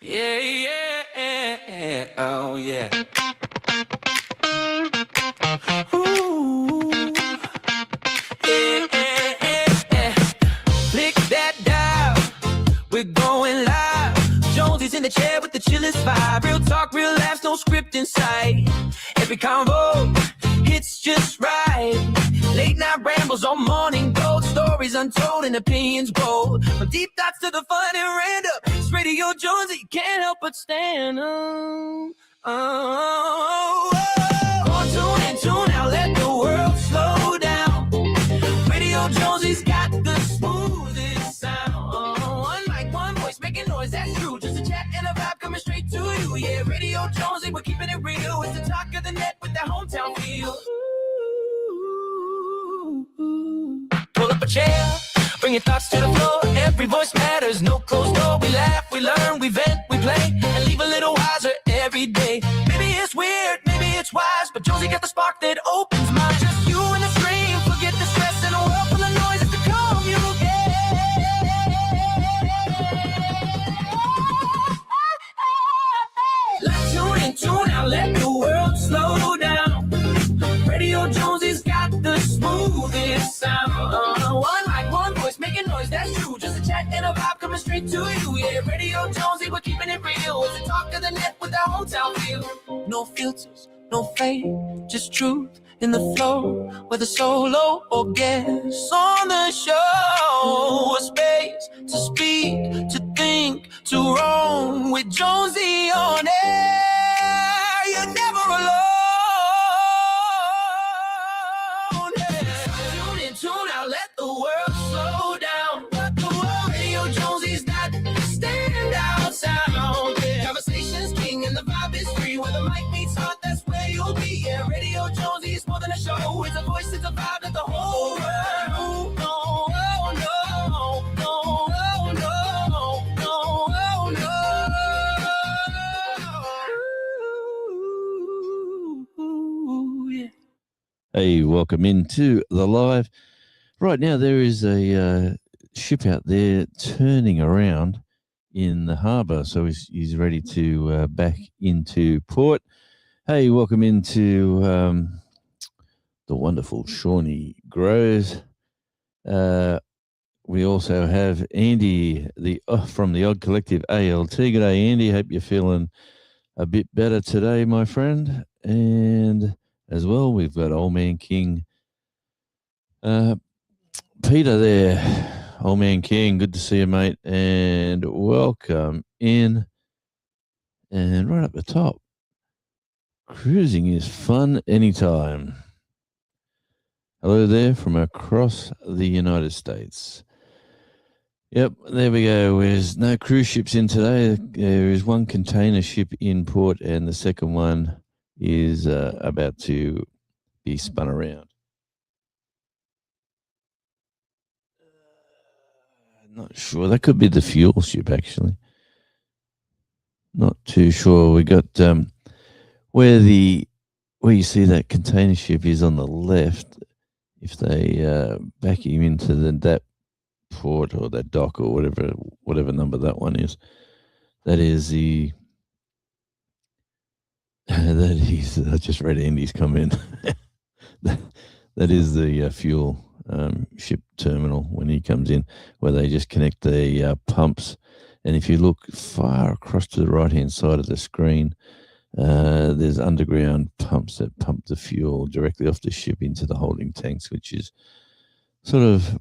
Yeah, yeah, oh yeah. Ooh, yeah, Click that dial, we're going live. Jones is in the chair with the chillest vibe. Real talk, real laughs, no script in sight. Every convo hits just right. Late night rambles on morning gold. Stories untold and opinions bold. From deep thoughts to the fun and random. It's Radio Jones that you can't help but stand on. Tune out, let the world slow down. Radio Jonesy's got the smoothest sound. One mic, one voice, making noise, that's true. Just a chat and a vibe coming straight to you. Yeah, Radio Jonesy, we're keeping it real. It's the talk of the net with that hometown feel. Pull up a chair, bring your thoughts to the floor. Every voice matters, no closed door. We laugh, we learn, we vent, we play, and leave a little wiser every day. Maybe it's weird, maybe it's wise, but Jonesy got the spark that opens minds. Just you and the stream, forget the stress in a world full of noise. It's the communicate. Let's tune out, let the world slow down. Radio Jonesy's got the smoothest sound. One mic, one voice, making noise, that's true. Just a chat and a vibe coming straight to you. Yeah, Radio Jonesy, we're keeping it real. It's the talk of the net with that hometown feel. No filters, no fade, just truth in the flow. Whether solo or guest on the show, a space to speak, to think, to roam with Jonesy on air. You're never alone. Tune out, let the world slow down. Let the world. Radio Jonesy's got standout sound. Yeah. Conversation's king and the vibe is free. Where the mic meets heart, that's where you'll be. Yeah, Radio Jonesy's more than a show. It's a voice, it's a vibe that the whole world. Oh, no, no, no, no, no, no, no. Yeah. Hey, welcome into the live. Right now, there is a ship out there turning around in the harbour, so he's ready to back into port. Hey, welcome into the wonderful Shawnee Groves. We also have Andy from the Odd Collective ALT. G'day, Andy. Hope you're feeling a bit better today, my friend. And as well, we've got Old Man King. Peter there, Old Man King, good to see you, mate, and welcome in. And right up the top, cruising is fun anytime. Hello there from across the United States. Yep, there we go. There's no cruise ships in today. There is one container ship in port, and the second one is about to be spun around. Not sure. That could be the fuel ship, actually. Not too sure. We got where you see that container ship is on the left. If they back him into that port or that dock or whatever number that one is, that is the that is. I just read Andy's comment. that is the fuel ship terminal when he comes in, where they just connect the pumps. And if you look far across to the right-hand side of the screen, there's underground pumps that pump the fuel directly off the ship into the holding tanks, which is sort of,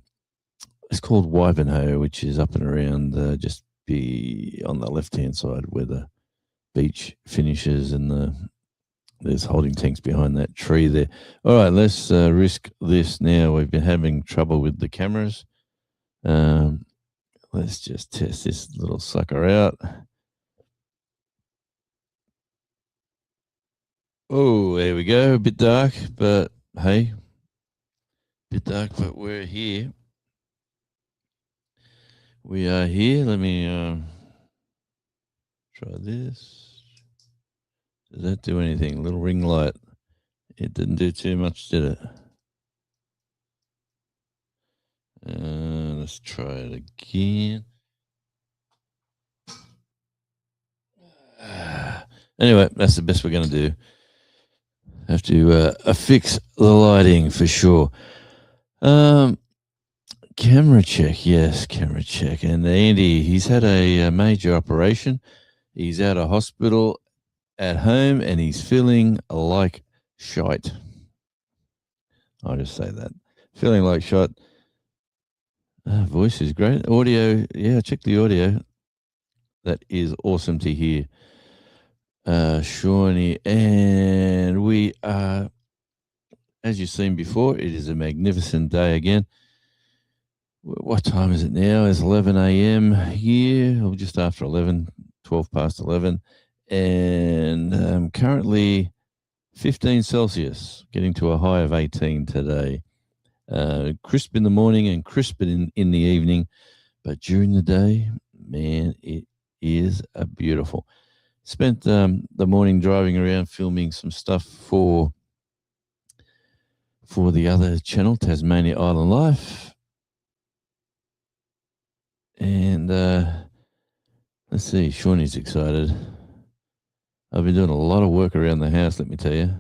it's called Wivenhoe, which is up and around just be on the left-hand side where the beach finishes, and there's holding tanks behind that tree there. All right, let's risk this now. We've been having trouble with the cameras. Let's just test this little sucker out. Oh, there we go. A bit dark, but hey, bit dark, but we're here. We are here. Let me try this. Does that do anything? Little ring light. It didn't do too much, did it? Let's try it again. Anyway, that's the best we're going to do. Have to fix the lighting for sure. Camera check, yes, camera check. And Andy, he's had a major operation. He's out of hospital at home and he's feeling like shite. I'll just say that. Feeling like shite. Voice is great. Audio, yeah, check the audio. That is awesome to hear. Shawnee, and we are, as you've seen before, it is a magnificent day again. What time is it now? It's 11 a.m. here, or just after 11, 12 past 11. And currently 15 Celsius, getting to a high of 18 today. Crisp in the morning and crisp in the evening. But during the day, man, it is beautiful. Spent the morning driving around filming some stuff for the other channel, Tasmania Island Life. And let's see, Shawnee's excited. I've been doing a lot of work around the house, let me tell you.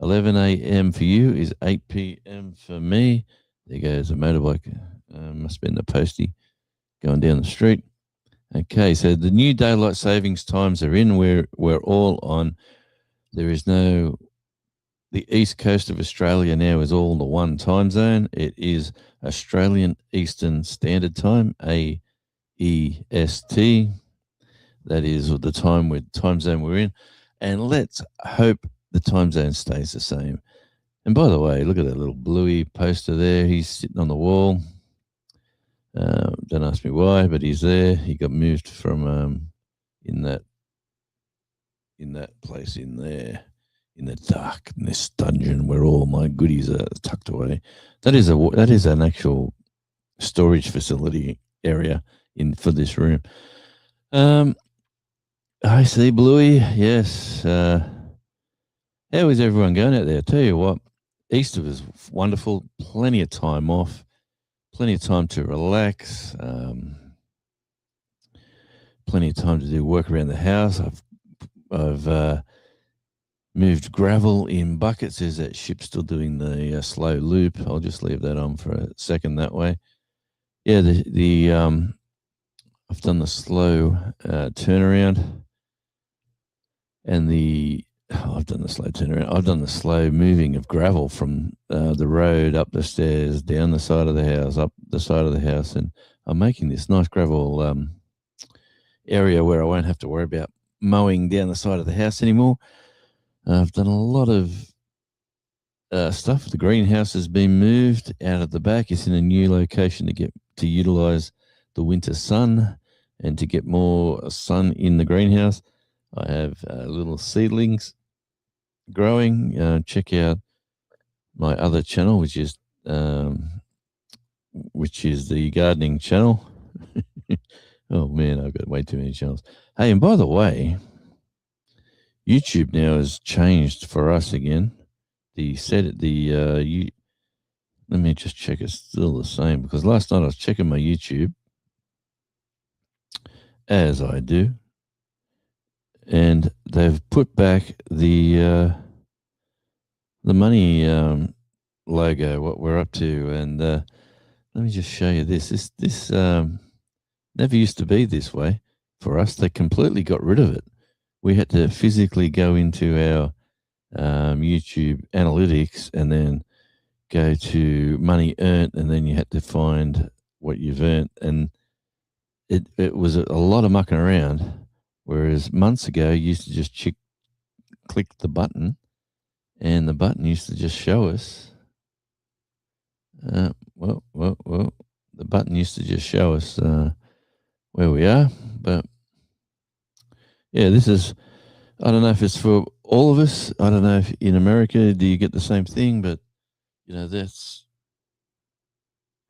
11 a.m. for you is 8 p.m. for me. There goes a motorbike. Must have been the postie going down the street. Okay, so the new daylight savings times are in. We're all on. There is no. The east coast of Australia now is all the one time zone. It is Australian Eastern Standard Time, AEST. That is the time zone we're in. And let's hope the time zone stays the same. And by the way, look at that little Bluey poster there. He's sitting on the wall. Don't ask me why, but he's there. He got moved from in that place in there, in the darkness dungeon where all my goodies are tucked away. That is an actual storage facility area for this room. I see Bluey. Yes. How is everyone going out there? Tell you what, Easter was wonderful. Plenty of time off. Plenty of time to relax. Plenty of time to do work around the house. I've moved gravel in buckets. Is that ship still doing the slow loop? I'll just leave that on for a second that way. Yeah, I've done the slow turnaround, and I've done the slow turnaround. I've done the slow moving of gravel from the road up the stairs, down the side of the house, up the side of the house, and I'm making this nice gravel area where I won't have to worry about mowing down the side of the house anymore. I've done a lot of stuff. The greenhouse has been moved out of the back. It's in a new location to utilize the winter sun and to get more sun in the greenhouse. I have little seedlings growing. Check out my other channel, which is the gardening channel. Oh man, I've got way too many channels. Hey, and by the way, YouTube now has changed for us again. Let me just check it's still the same, because last night I was checking my YouTube, as I do, and they've put back the money logo, what we're up to, and let me just show you this. This never used to be this way for us. They completely got rid of it. We had to physically go into our YouTube analytics and then go to money earned, and then you had to find what you've earned, and it was a lot of mucking around. Whereas months ago, you used to just click the button, and the button used to just show us. The button used to just show us where we are. But yeah, this is, I don't know if it's for all of us. I don't know if in America, do you get the same thing? But, that's,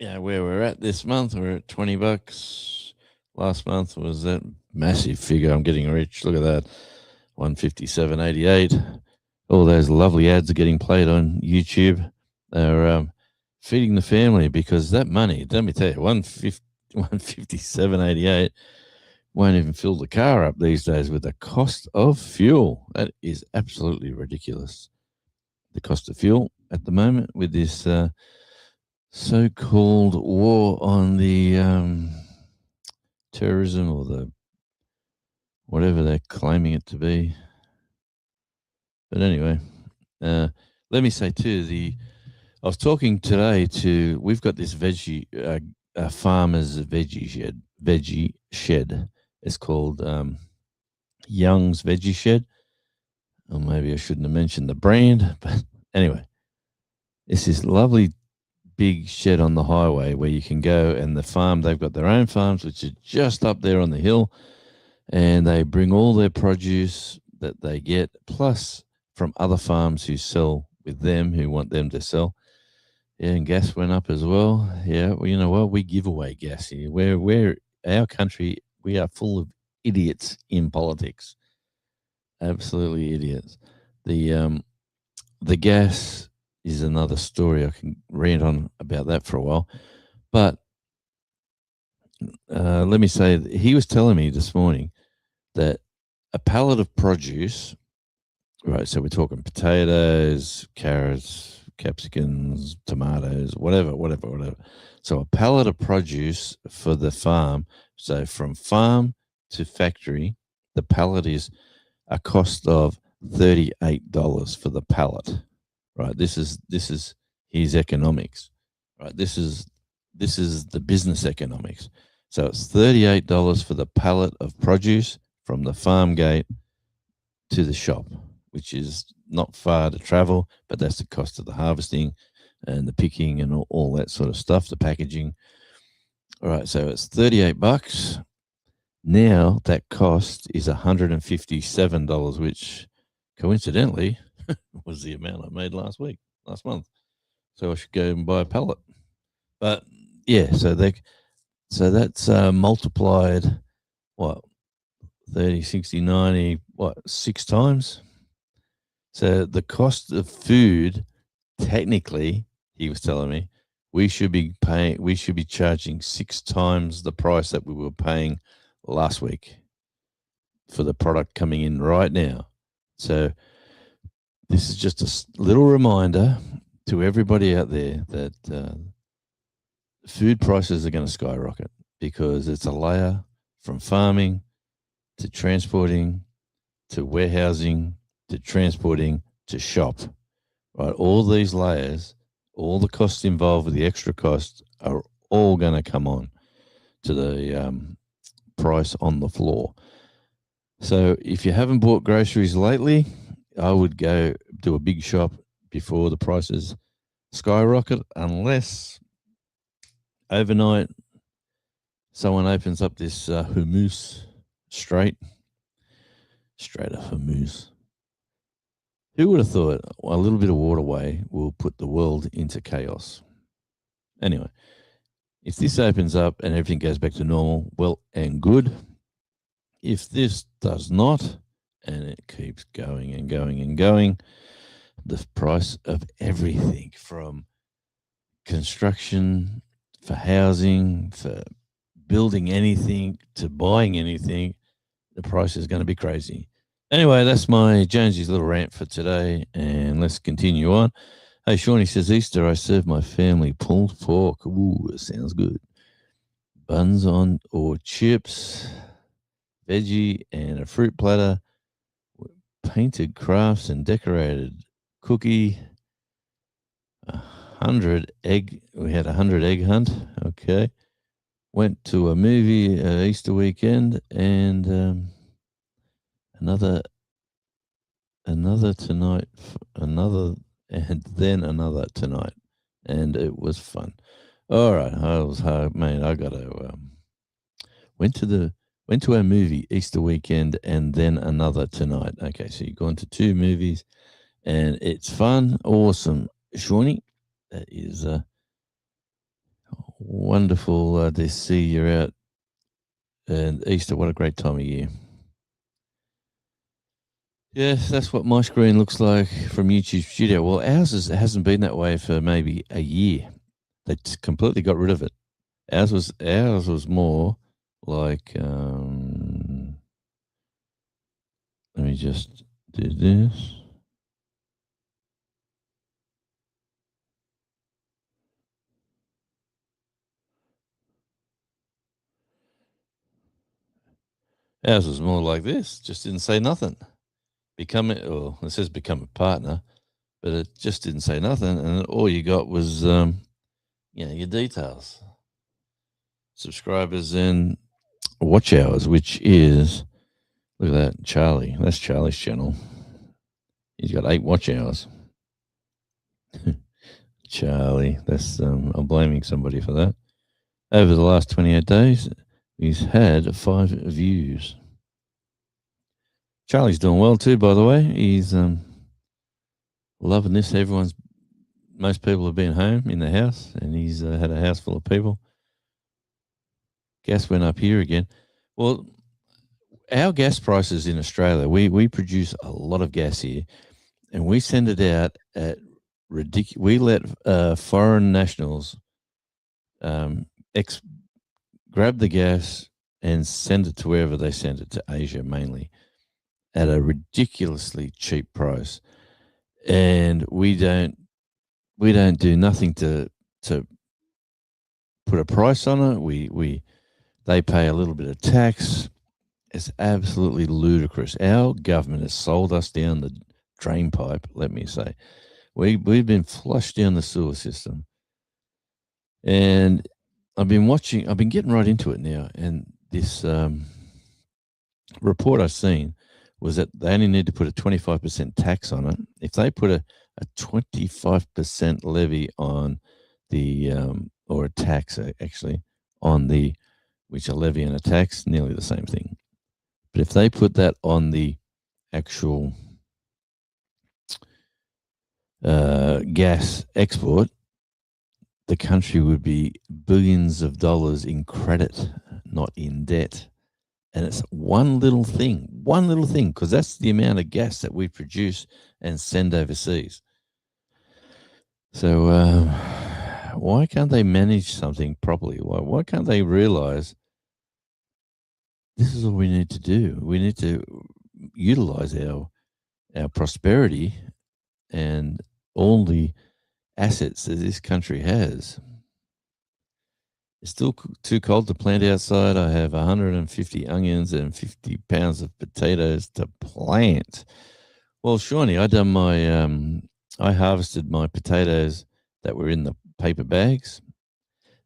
where we're at this month. We're at $20. Last month was that massive figure. I'm getting rich. Look at that. 157.88. All those lovely ads are getting played on YouTube. They're feeding the family, because that money, let me tell you, 157.88 won't even fill the car up these days with the cost of fuel. That is absolutely ridiculous. The cost of fuel at the moment with this so-called war on the terrorism, or the whatever they're claiming it to be. But anyway, let me say too, I was talking today to, we've got this farmer's veggie shed. It's called Young's Veggie Shed. Or maybe I shouldn't have mentioned the brand, but anyway, it's this lovely big shed on the highway where you can go, and the farm, they've got their own farms, which are just up there on the hill, and they bring all their produce that they get, plus from other farms who sell with them, who want them to sell. Yeah, and gas went up as well. Yeah, well, you know what? We give away gas here. We're our country, we are full of idiots in politics. Absolutely idiots. The gas is another story. I can rant on about that for a while. But let me say, he was telling me this morning that a pallet of produce, right, so we're talking potatoes, carrots, capsicums, tomatoes, whatever. So a pallet of produce for the farm, so from farm to factory, the pallet is a cost of $38 for the pallet. Right, this is his economics. Right, this is the business economics. So it's $38 for the pallet of produce from the farm gate to the shop, which is not far to travel, but that's the cost of the harvesting and the picking and all that sort of stuff, the packaging. All right, so it's $38. Now that cost is $157, which coincidentally was the amount I made last month. So I should go and buy a pallet. But yeah, so that's multiplied, what, 30, 60, 90, what, 6 times? So the cost of food, technically, he was telling me, we should be charging 6 times the price that we were paying last week for the product coming in right now. So this is just a little reminder to everybody out there that food prices are going to skyrocket, because it's a layer from farming to transporting to warehousing to transporting to shop. Right, all these layers, all the costs involved with the extra costs are all going to come on to the price on the floor. So if you haven't bought groceries lately, I would go do a big shop before the prices skyrocket, unless overnight someone opens up this Hormuz Strait of Hormuz. Who would have thought a little bit of waterway will put the world into chaos? Anyway, if this opens up and everything goes back to normal, well and good. If this does not, and it keeps going and going and going, the price of everything from construction, for housing, for building anything, to buying anything, the price is going to be crazy. Anyway, that's my Jonesy's little rant for today, and let's continue on. Hey, Shawnee says, Easter, I serve my family pulled pork. Ooh, it sounds good. Buns on or chips, veggie, and a fruit platter, painted crafts and decorated cookie. We had 100 egg hunt. Okay. Went to a movie Easter weekend, and another tonight, and then another tonight, and it was fun. All right, I got to went to a movie Easter weekend, and then another tonight. Okay, so you've gone to 2 movies, and it's fun, awesome, Shawnee. That is wonderful to see you're out. And Easter, what a great time of year. Yes, that's what my screen looks like from YouTube Studio. Well, ours hasn't been that way for maybe a year. They completely got rid of it. Ours was more like Let me just do this. Ours was more like this. Just didn't say nothing. It says become a partner, but it just didn't say nothing, and all you got was your details, subscribers, and watch hours, which is, look at that, Charlie. That's Charlie's channel. He's got 8 watch hours. Charlie, that's I'm blaming somebody for that. Over the last 28 days, he's had 5 views. Charlie's doing well too, by the way. He's loving this. Most people have been home in the house, and he's had a house full of people. Gas went up here again. Well, our gas prices in Australia, we produce a lot of gas here, and we send it out at ridiculous. We let foreign nationals grab the gas and send it to wherever they send it, to Asia mainly, at a ridiculously cheap price, and we don't do nothing to put a price on it. They pay a little bit of tax. It's absolutely ludicrous. Our government has sold us down the drain pipe, let me say. We've been flushed down the sewer system. And I've been getting right into it now. And this report I've seen was that they only need to put a 25% tax on it. If they put a 25% levy on the, or a tax actually, on the, which a levy and a tax, nearly the same thing. But if they put that on the actual gas export, the country would be billions of dollars in credit, not in debt. And it's one little thing, because that's the amount of gas that we produce and send overseas. So why can't they manage something properly? Why can't they realize this is all we need to do? We need to utilize our prosperity and all the assets that this country has. It's still too cold to plant outside. I have 150 onions and 50 pounds of potatoes to plant. Well, Shawnee, I harvested my potatoes that were in the paper bags.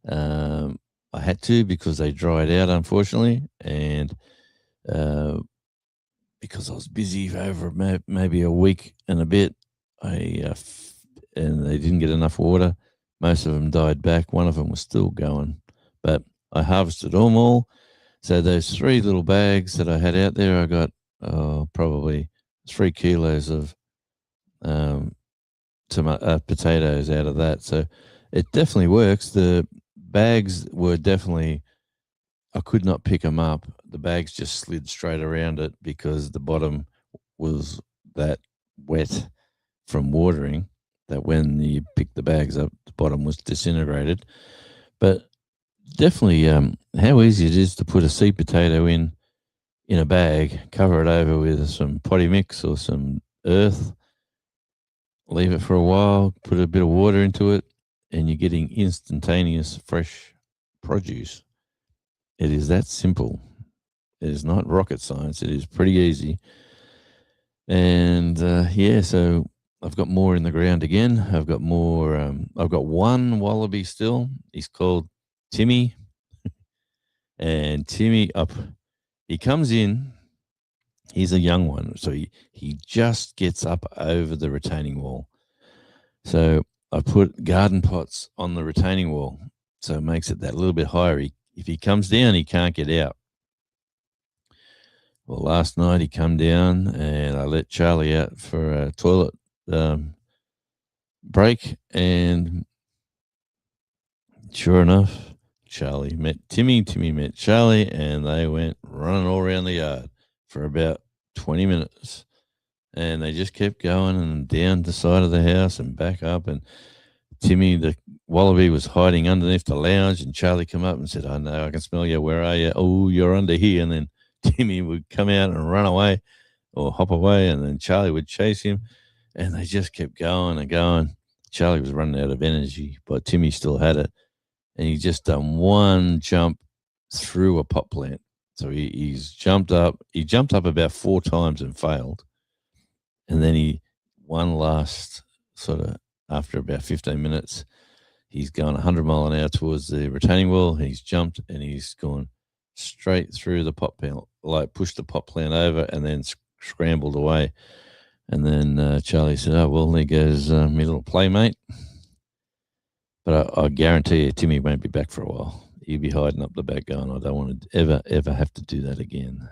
I had to because they dried out, unfortunately, and because I was busy for over maybe a week and a bit, and they didn't get enough water. Most of them died back. One of them was still going, but I harvested them all. So those 3 little bags that I had out there, I got probably 3 kilos of potatoes out of that. So it definitely works. The bags were definitely, I could not pick them up. The bags just slid straight around it because the bottom was that wet from watering that when you pick the bags up, the bottom was disintegrated. But definitely how easy it is to put a seed potato in a bag, cover it over with some potty mix or some earth, leave it for a while, put a bit of water into it, and you're getting instantaneous fresh produce. It is that simple. It is not rocket science. It is pretty easy. And so I've got more in the ground again. I've got more. I've got one wallaby still. He's called Timmy. And Timmy he comes in. He's a young one, so he just gets up over the retaining wall. So I put garden pots on the retaining wall, so it makes it that little bit higher. If he comes down, he can't get out. Well, last night he come down, and I let Charlie out for a toilet break, and sure enough, Charlie met Timmy. Timmy met Charlie, and they went running all around the yard for about 20 minutes. And they just kept going and down the side of the house and back up. And Timmy, the wallaby, was hiding underneath the lounge, and Charlie come up and said, "Oh, no, I can smell you. Where are you?" "Oh, you're under here." And then Timmy would come out and run away. or hop away, and then Charlie would chase him, and they just kept going and going. Charlie was running out of energy, but Timmy still had it, and he just done one jump through a pot plant. So he's jumped up. He jumped up about 4 times and failed, and then he one last sort of after about 15 minutes. He's going 100 mile an hour towards the retaining wall. He's jumped and he's gone straight through the pot plant, like pushed the pot plant over and then scrambled away. And then Charlie said, "Oh, well, there goes my little playmate." But I guarantee you, Timmy won't be back for a while. He'll be hiding up the back going, "I don't want to ever have to do that again."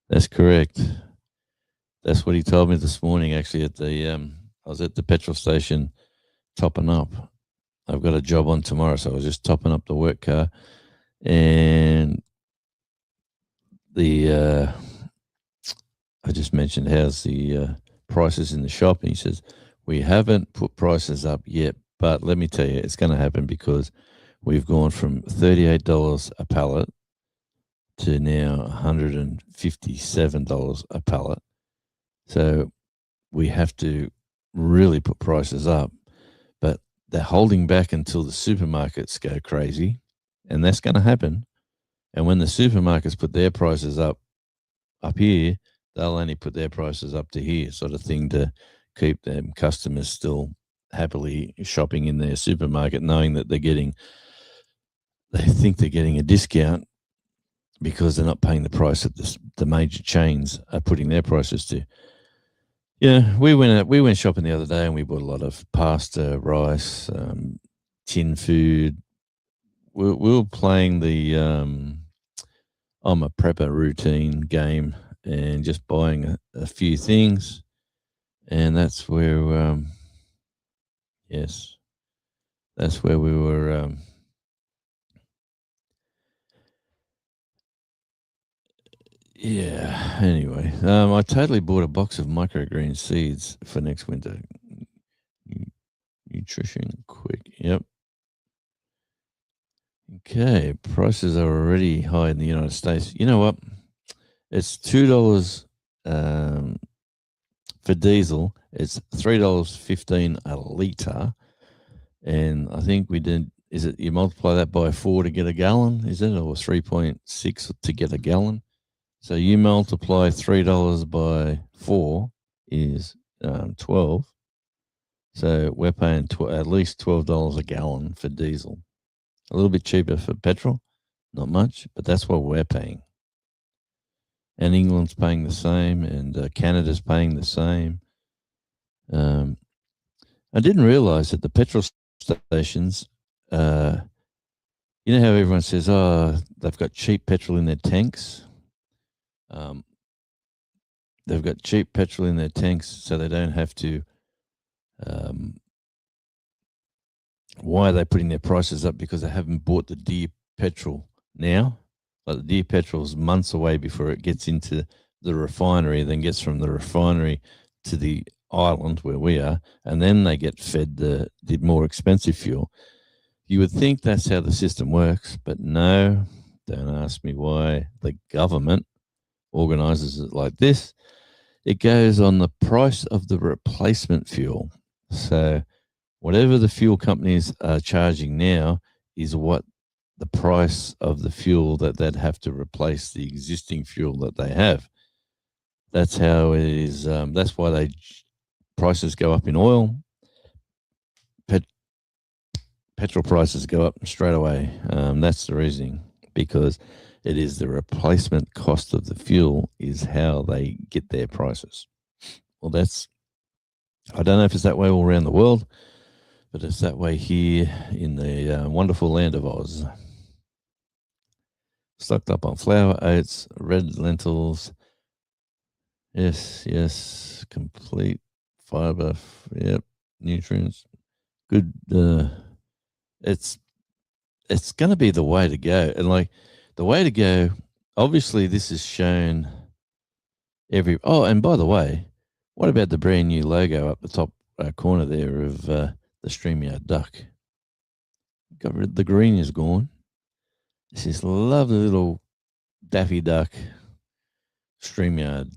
That's correct. That's what he told me this morning, actually, at the I was at the petrol station topping up. I've got a job on tomorrow, so I was just topping up the work car, and the I just mentioned how's the prices in the shop, and he says we haven't put prices up yet, but let me tell you, it's going to happen because we've gone from $38 a pallet to now $157 a pallet. So we have to really put prices up, but they're holding back until the supermarkets go crazy, and that's going to happen. And when the supermarkets put their prices up here, they'll only put their prices up to here, sort of thing, to keep them customers still happily shopping in their supermarket, knowing that they think they're getting a discount because they're not paying the price that the major chains are putting their prices to. Yeah, we went shopping the other day and we bought a lot of pasta, rice, tin food. We were playing the I'm a prepper routine game and just buying a few things, and that's where yes, that's where we were. Yeah. Anyway, I totally bought a box of microgreen seeds for next winter. Nutrition quick. Yep. Okay. Prices are already high in the United States. You know what? It's $2 for diesel. It's $3.15 a litre, and I think we did. Is it you multiply that by 4 to get a gallon? Is it, or 3.6 to get a gallon? So you multiply $3 by 4 is 12. So we're paying at least $12 a gallon for diesel. A little bit cheaper for petrol, not much, but that's what we're paying. And England's paying the same, and Canada's paying the same. I didn't realize that the petrol stations, you know how everyone says, "Oh, they've got cheap petrol in their tanks." They've got cheap petrol in their tanks, so they don't have to. Why are they putting their prices up? Because they haven't bought the dear petrol now. Like the dear petrol is months away before it gets into the refinery, then gets from the refinery to the island where we are, and then they get fed the more expensive fuel. You would think that's how the system works, but no. Don't ask me why the government organizes it like this. It goes on the price of the replacement fuel. So whatever the fuel companies are charging now is what the price of the fuel that they'd have to replace the existing fuel that they have. That's how it is. That's why prices go up in oil. Petrol prices go up straight away. That's the reasoning, because it is the replacement cost of the fuel is how they get their prices. Well, I don't know if it's that way all around the world, but it's that way here in the wonderful land of Oz. Stocked up on flour, oats, red lentils. Yes, complete fiber. Yep, nutrients. Good. It's going to be the way to go, and like the way to go. Obviously, this is shown Oh, and by the way, what about the brand new logo up the top corner there of the StreamYard duck? The green is gone. It's this lovely little Daffy Duck StreamYard.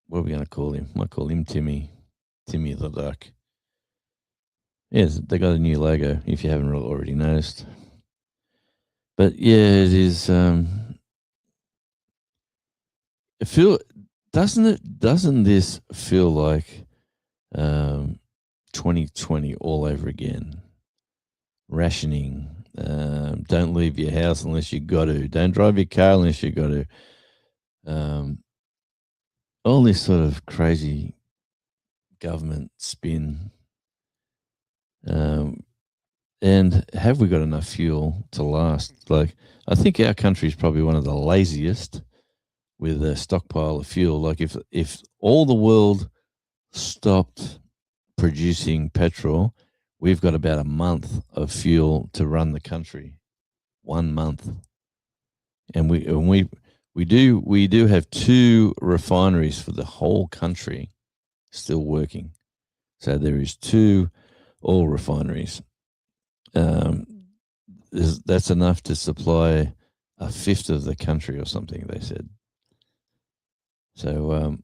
What are we going to call him? Might call him Timmy. Timmy the Duck. Yes, they got a new logo, if you haven't already noticed. But yeah, it is. It feel doesn't this feel like 2020 all over again? Rationing. Don't leave your house unless you got to. Don't drive your car unless you got to. All this sort of crazy government spin. And have we got enough fuel to last? Like, I think our country is probably one of the laziest with a stockpile of fuel. Like, if all the world stopped producing petrol, we've got about a month of fuel to run the country. 1 month, and we do have 2 refineries for the whole country still working. So there is 2 oil refineries. That's enough to supply a fifth of the country or something, they said. So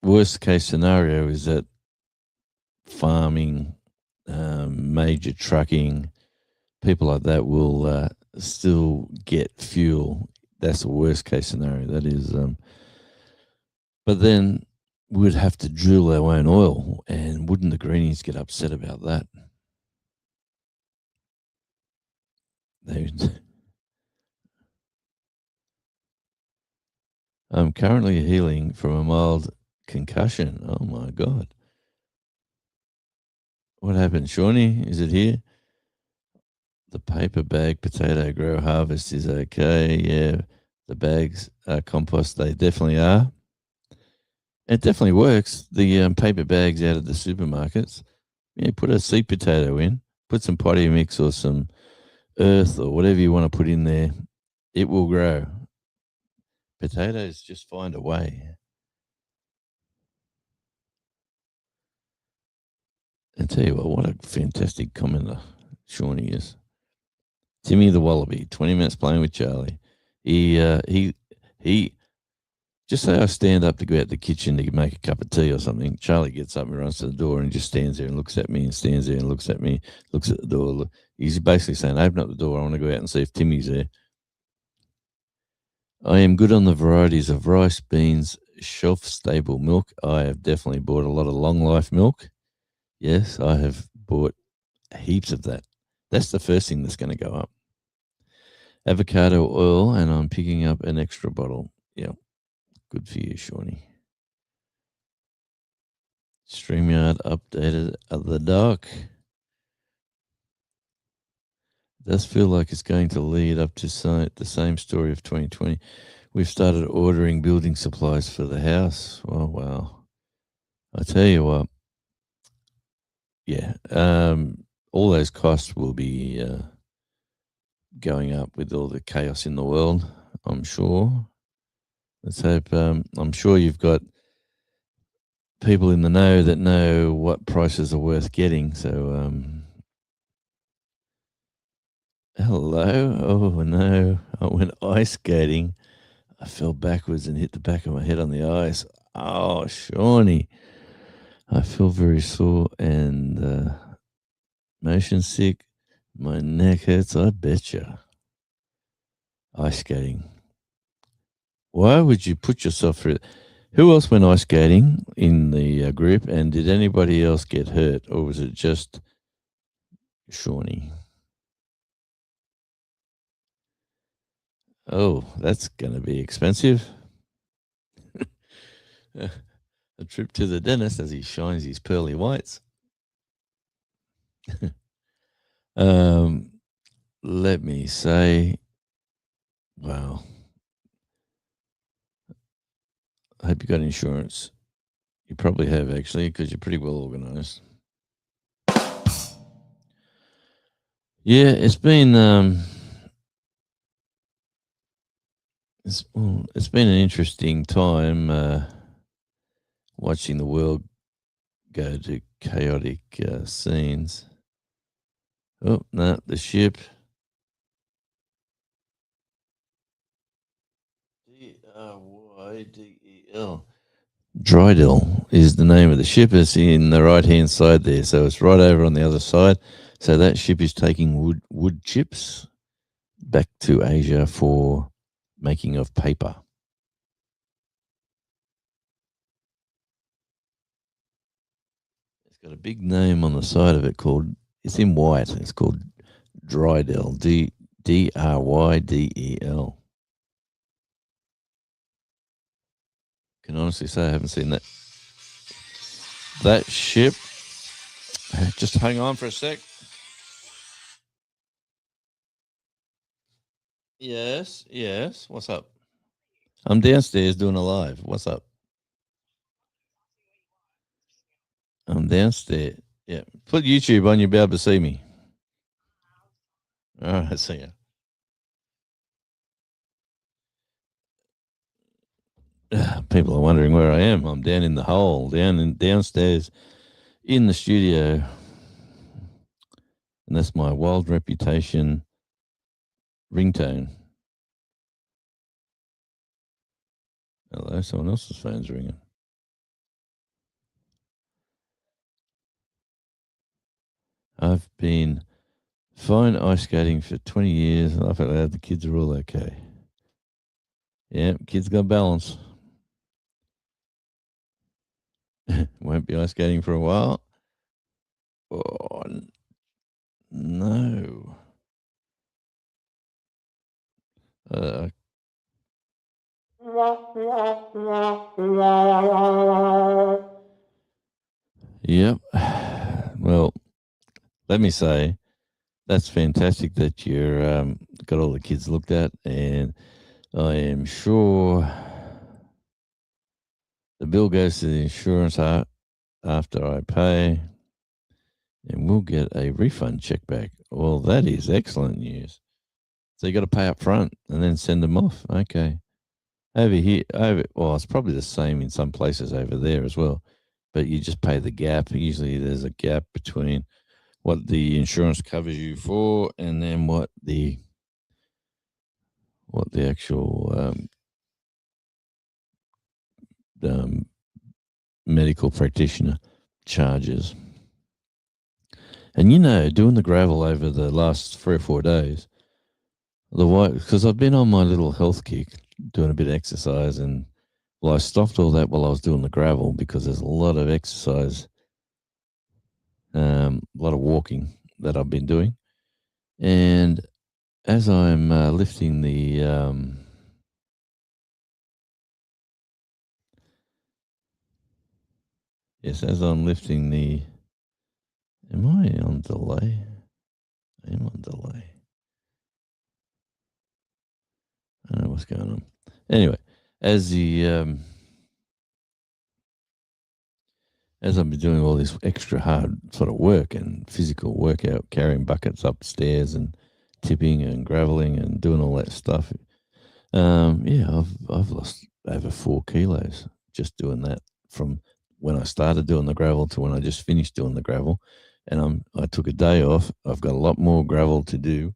worst case scenario is that farming, major trucking, people like that will still get fuel. That's the worst case scenario. That is, but then we'd have to drill our own oil, and wouldn't the greenies get upset about that? I'm currently healing from a mild concussion. Oh my God. What happened, Shawnee? Is it here? The paper bag potato grow harvest is okay. Yeah, the bags are compost. They definitely are. It definitely works. The paper bags out of the supermarkets. Yeah, put a seed potato in, put some potty mix or some earth or whatever you want to put in there. It will grow. Potatoes just find a way. And tell you what a fantastic commenter Shawnee is. Timmy the Wallaby, 20 minutes playing with Charlie. He just say I stand up to go out the kitchen to make a cup of tea or something. Charlie gets up and runs to the door and just stands there and looks at me and stands there and looks at me, looks at the door. He's basically saying, open up the door. I want to go out and see if Timmy's there. I am good on the varieties of rice, beans, shelf-stable milk. I have definitely bought a lot of long life milk. Yes, I have bought heaps of that. That's the first thing that's going to go up. Avocado oil, and I'm picking up an extra bottle. Yeah, good for you, Shawnee. StreamYard updated at the dock. It does feel like it's going to lead up to the same story of 2020. We've started ordering building supplies for the house. Oh, wow. I tell you what, yeah, all those costs will be going up with all the chaos in the world, I'm sure. Let's hope. I'm sure you've got people in the know that know what prices are worth getting. So, hello. Oh, no. I went ice skating. I fell backwards and hit the back of my head on the ice. Oh, Shawnee. I feel very sore and motion sick. My neck hurts, I betcha. Ice skating. Why would you put yourself through it? Who else went ice skating in the group, and did anybody else get hurt, or was it just Shawnee? Oh, that's going to be expensive. A trip to the dentist as he shines his pearly whites. Let me say, wow. I hope you got insurance. You probably have, actually, because you're pretty well organized. Yeah, it's been it's been an interesting time watching the world go to chaotic scenes. Oh no, the ship. Drydel. Drydel is the name of the ship. It's in the right hand side there, so it's right over on the other side. So that ship is taking wood chips back to Asia for making of paper. It's got a big name on the side of it called. It's in white. It's called Drydel. Drydel. Can honestly say I haven't seen that ship. Just hang on for a sec. Yes. What's up? I'm downstairs doing a live. What's up? I'm downstairs. Yeah. Put YouTube on, you'll be able to see me. All right, see ya. People are wondering where I am. I'm down in the hole, downstairs in the studio. And that's my Wild Reputation ringtone. Hello, someone else's phone's ringing. I've been fine ice skating for 20 years, and I've allowed the kids are all okay. Yeah, kids got balance. Won't be ice skating for a while. Oh, no. Yep. Well, let me say that's fantastic that you're got all the kids looked at, and I am sure the bill goes to the insurance after I pay, and we'll get a refund check back. Well, that is excellent news. So you got to pay up front and then send them off. Okay. Over here, well, it's probably the same in some places over there as well, but you just pay the gap. Usually there's a gap between what the insurance covers you for and then what the actual medical practitioner charges. And doing the gravel over the last 3 or 4 days, because I've been on my little health kick, doing a bit of exercise, and I stopped all that while I was doing the gravel because there's a lot of exercise, a lot of walking that I've been doing, and as I'm lifting the as I'm lifting the, am I on delay? I am on delay. I don't know what's going on. Anyway, as I've been doing all this extra hard sort of work and physical workout, carrying buckets upstairs and tipping and graveling and doing all that stuff, I've lost over 4 kilos just doing that from when I started doing the gravel to when I just finished doing the gravel. And I took a day off. I've got a lot more gravel to do,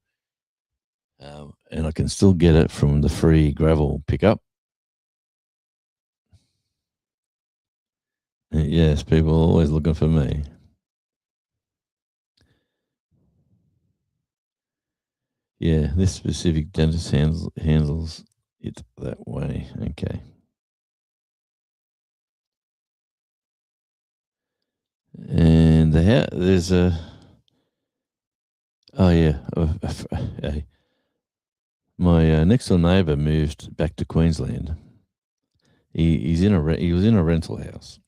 and I can still get it from the free gravel pickup. Yes, people are always looking for me. Yeah, this specific dentist handles it that way. Okay. And there's a, oh yeah, my next door neighbour moved back to Queensland. He was in a rental house,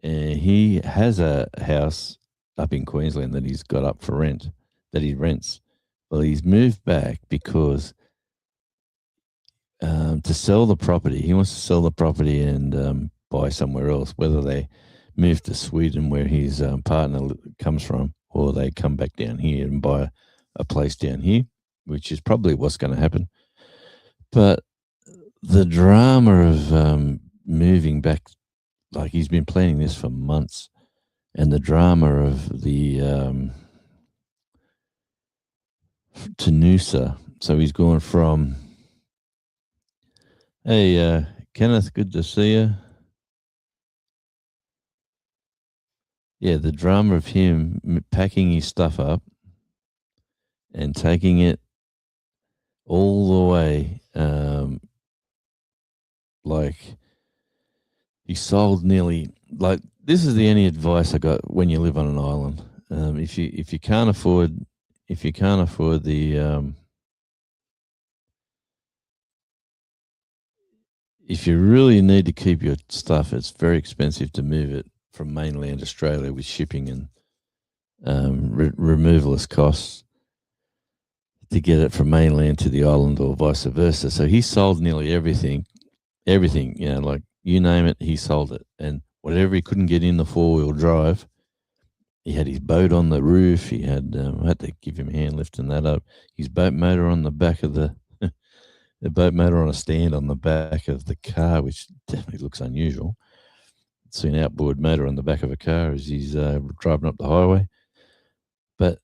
and he has a house up in Queensland that he's got up for rent that he rents. Well, he's moved back because to sell the property. He wants to sell the property and buy somewhere else, whether they move to Sweden where his partner comes from, or they come back down here and buy a place down here, which is probably what's going to happen. But the drama of moving back, like he's been planning this for months, and the drama of the to Noosa. So he's gone from, hey, Kenneth, good to see you. Yeah, the drama of him packing his stuff up and taking it all the way. Like he sold nearly. Like this is the only advice I got when you live on an island. If you can't afford the if you really need to keep your stuff, it's very expensive to move it from mainland Australia with shipping and removalist costs to get it from mainland to the island or vice versa. So he sold nearly everything, like you name it, he sold it. And whatever he couldn't get in the 4-wheel drive, he had his boat on the roof. He had, I had to give him a hand lifting that up. His boat motor on the back of the boat motor on a stand on the back of the car, which definitely looks unusual. See an outboard motor on the back of a car as he's driving up the highway. But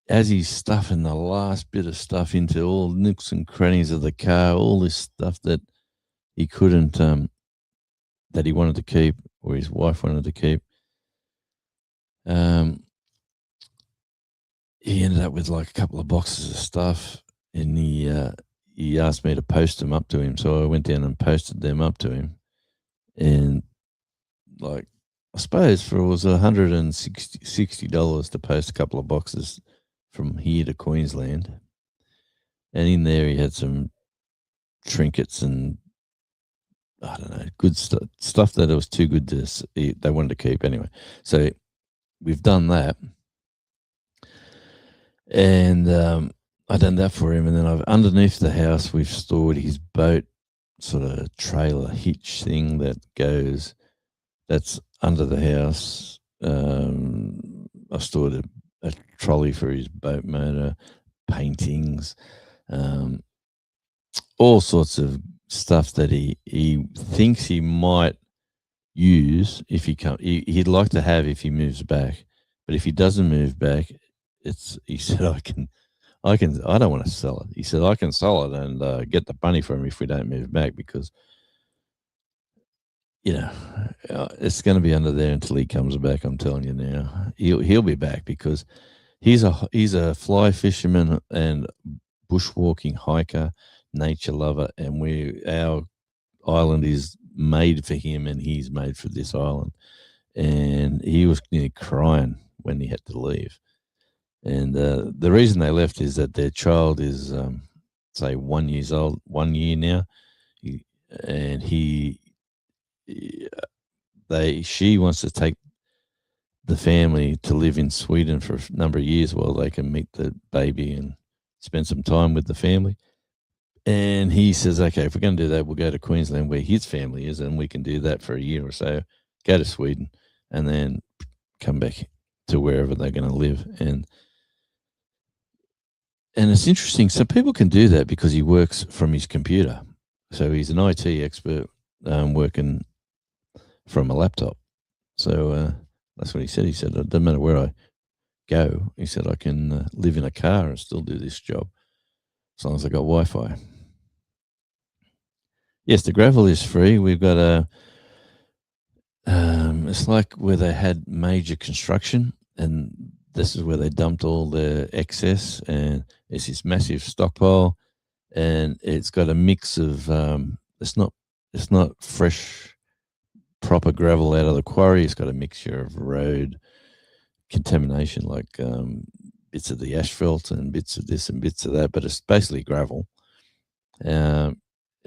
as he's stuffing the last bit of stuff into all nooks and crannies of the car, all this stuff that he couldn't, that he wanted to keep, or his wife wanted to keep, he ended up with like a couple of boxes of stuff, and he asked me to post them up to him. So I went down and posted them up to him, and like I suppose it was $160 to post a couple of boxes from here to Queensland, and in there he had some trinkets and I don't know, good stuff that it was too good to eat. They wanted to keep anyway. So we've done that, and I done that for him, and then underneath the house we've stored his boat sort of trailer hitch thing that's under the house. I stored a trolley for his boat motor, paintings, all sorts of stuff that he thinks he might use if he come. He'd like to have if he moves back, but if he doesn't move back, he said I don't want to sell it. He said I can sell it and get the money from him if we don't move back, because it's going to be under there until he comes back. I'm telling you now, he'll be back because he's a fly fisherman and bushwalking hiker, nature lover, and our island is made for him, and he's made for this island. And he was nearly crying when he had to leave. And the reason they left is that their child is, say, 1 year old, 1 year now, and she wants to take the family to live in Sweden for a number of years while they can meet the baby and spend some time with the family. And he says, okay, if we're going to do that, we'll go to Queensland where his family is, and we can do that for a year or so, go to Sweden, and then come back to wherever they're going to live. And it's interesting. So people can do that because he works from his computer. So he's an IT expert working from a laptop. So that's what he said. He said, it doesn't matter where I go. He said, I can live in a car and still do this job as long as I got Wi-Fi. Yes, the gravel is free. We've got it's like where they had major construction, and this is where they dumped all their excess, and it's this massive stockpile, and it's got a mix of it's not fresh proper gravel out of the quarry. It's got a mixture of road contamination, like bits of the asphalt and bits of this and bits of that, but it's basically gravel.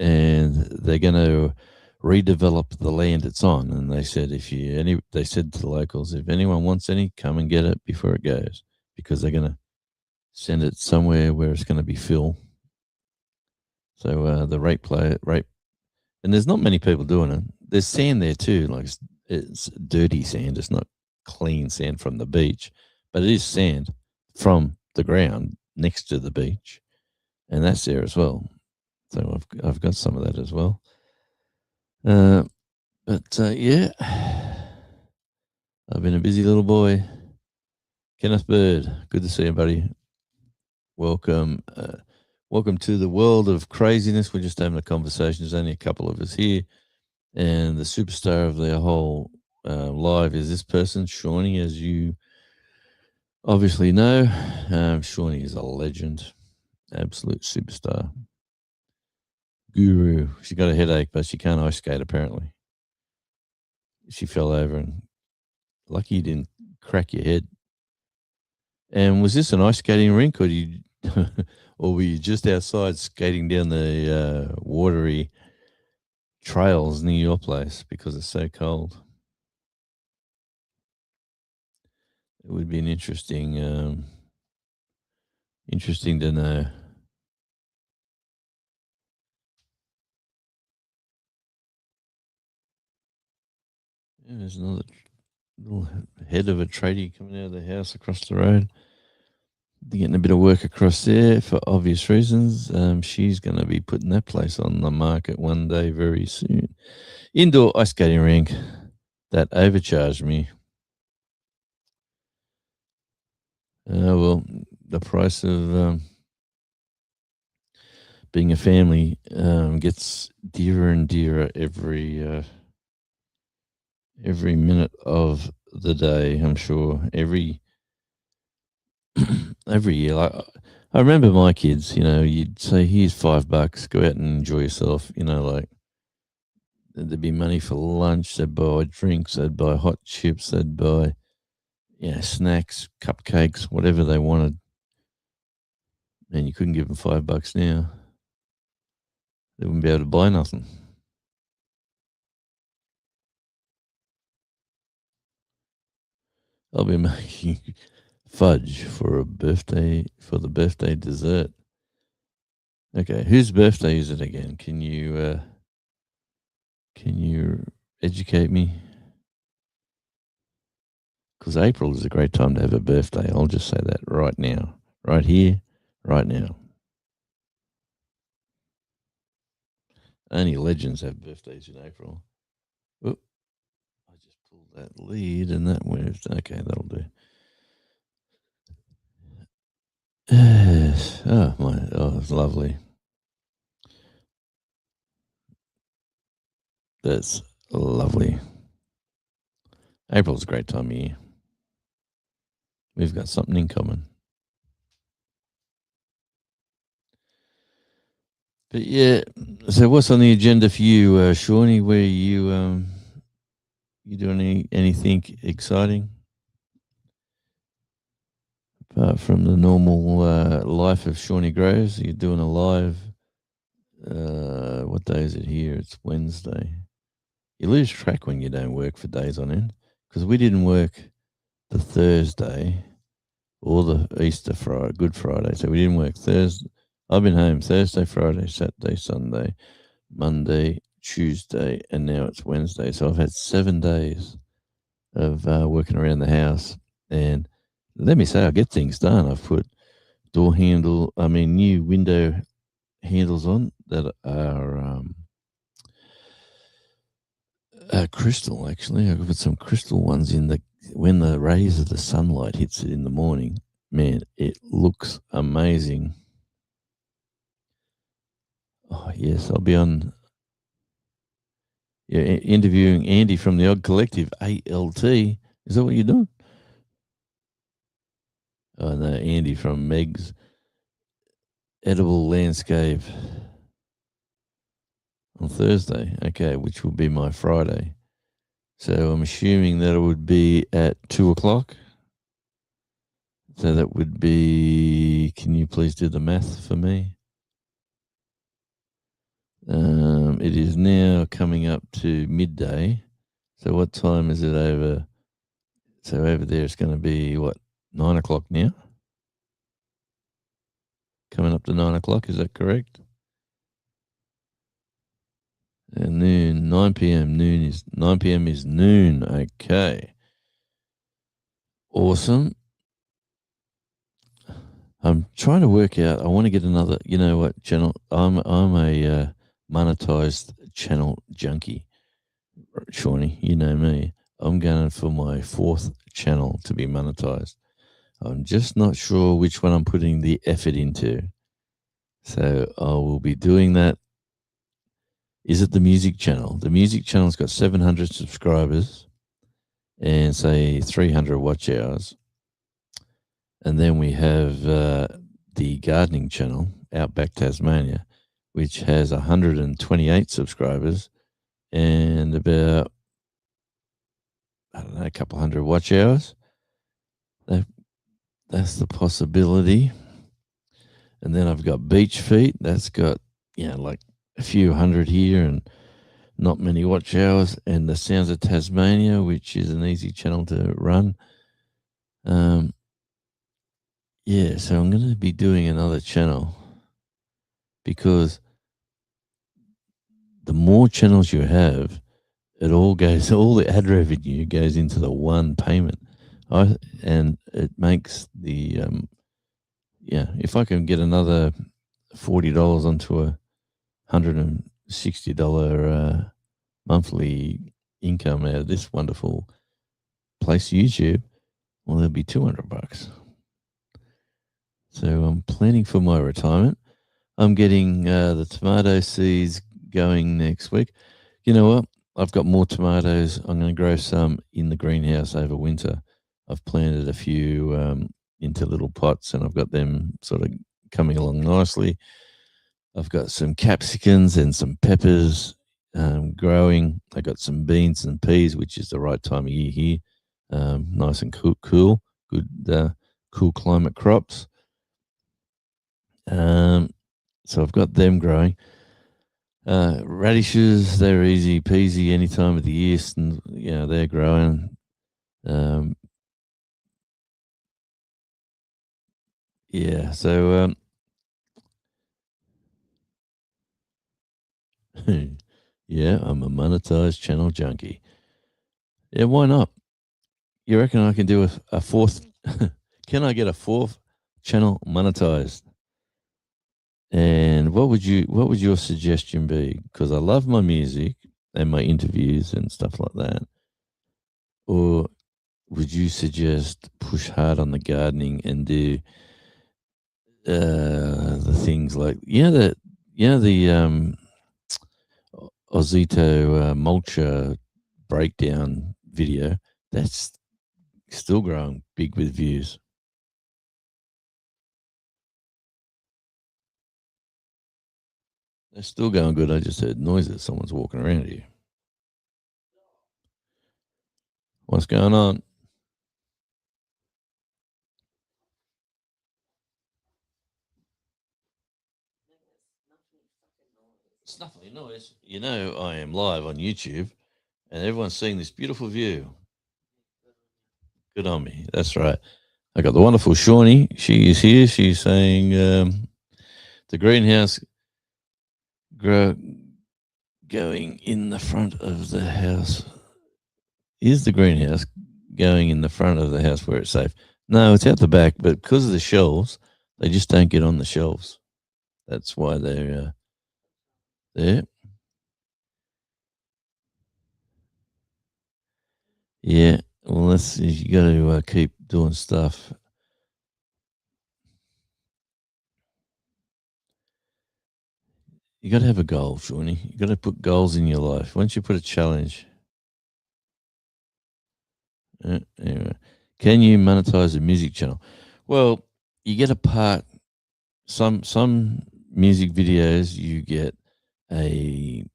And they're going to redevelop the land it's on. And they said, they said to the locals, if anyone wants any, come and get it before it goes, because they're going to send it somewhere where it's going to be fill. So the rate, and there's not many people doing it. There's sand there too, like it's dirty sand. It's not clean sand from the beach, but it is sand from the ground next to the beach, and that's there as well. So I've got some of that as well. But yeah, I've been a busy little boy. Kenneth Bird, good to see you, buddy. Welcome. Welcome to the world of craziness. We're just having a conversation. There's only a couple of us here. And the superstar of their whole live is this person, Shawnee, as you obviously know. Shawnee is a legend, absolute superstar, guru. She got a headache, but she can't ice skate apparently. She fell over, and lucky you didn't crack your head. And was this an ice skating rink, or or were you just outside skating down the watery trails near your place because it's so cold? It would be an interesting to know. Yeah, there's another little head of a tradie coming out of the house across the road. They're getting a bit of work across there for obvious reasons. She's going to be putting that place on the market one day very soon. Indoor ice skating rink that overcharged me. Well, the price of being a family gets dearer and dearer every minute of the day. I'm sure every year. Like, I remember my kids. You'd say, "Here's $5, go out and enjoy yourself." Like there'd be money for lunch. They'd buy drinks. They'd buy hot chips. They'd buy snacks, cupcakes, whatever they wanted. And you couldn't give them $5 now. They wouldn't be able to buy nothing. I'll be making fudge for the birthday dessert. Okay, whose birthday is it again? Can you educate me? Because April is a great time to have a birthday. I'll just say that right now, right here, right now. Only legends have birthdays in April. Oop, I just pulled that lead and that moved. Okay, that'll do. It's lovely. That's lovely. April's a great time of year. We've got something in common. But yeah, so what's on the agenda for you, Shawnee? Where you doing anything exciting apart from the normal life of Shawnee Groves? You're doing a live. What day is it here? It's Wednesday. You lose track when you don't work for days on end, because we didn't work the Thursday or the Easter Friday, Good Friday. So we didn't work Thursday. I've been home Thursday, Friday, Saturday, Sunday, Monday, Tuesday, and now it's Wednesday. So I've had 7 days of working around the house. And let me say, I get things done. I've put new window handles on that are crystal. Actually, I've put some crystal ones in when the rays of the sunlight hits it in the morning. Man, it looks amazing. Oh yes, I'll be on. Yeah, interviewing Andy from the Odd Collective, ALT. Is that what you're doing? Oh no, Andy from Meg's Edible Landscape on Thursday. Okay, which will be my Friday. So I'm assuming that it would be at 2:00. So that would be. Can you please do the math for me? It is now coming up to midday. So what time is it over? So over there it's going to be what, 9:00 now? Coming up to 9:00, is that correct? And noon, 9 p.m. 9 p.m. is noon. Okay. Awesome. I'm trying to work out. I want to get another. You know what channel? I'm a monetized channel junkie, Shawnee. You know me. I'm going for my 4th channel to be monetized. I'm just not sure which one I'm putting the effort into. So I will be doing that is it the music channel? The music channel's got 700 subscribers and say 300 watch hours. And then we have the gardening channel, Outback Tasmania, which has 128 subscribers and about, I don't know, a couple hundred watch hours. That's the possibility. And then I've got Beach Feet. That's got, like a few hundred here and not many watch hours. And The Sounds of Tasmania, which is an easy channel to run. So I'm going to be doing another channel because the more channels you have, all the ad revenue goes into the one payment. And it makes the, if I can get another $40 onto a $160 monthly income out of this wonderful place, YouTube, well, there'll be $200. So I'm planning for my retirement. I'm getting the tomato seeds going next week. You know what? I've got more tomatoes. I'm going to grow some in the greenhouse over winter. I've planted a few into little pots, and I've got them sort of coming along nicely. I've got some capsicums and some peppers growing. I got some beans and peas, which is the right time of year here. Nice and cool, good, cool climate crops. So I've got them growing. Radishes, they're easy peasy any time of the year, and they're growing. So I'm a monetized channel junkie. Yeah, why not? You reckon I can do a fourth? Can I get a fourth channel monetized? And what would your suggestion be? Because I love my music and my interviews and stuff like that. Or would you suggest push hard on the gardening and do the things like the Ozito mulcher breakdown video? That's still growing big with views. They're still going good. I just heard noises. Someone's walking around here. What's going on? Snuffly noise. You know I am live on YouTube, and everyone's seeing this beautiful view. Good on me. That's right. I got the wonderful Shawnee. She is here. She's saying the greenhouse going in the front of the house. Is the greenhouse going in the front of the house where it's safe? No, it's out the back, but because of the shelves, they just don't get on the shelves. That's why they're there. Yeah. Well, you got to keep doing stuff. You got to have a goal, Shawnee. You got to put goals in your life. Once you put a challenge. Anyway, can you monetize a music channel? Well, you get a part. Some music videos you get a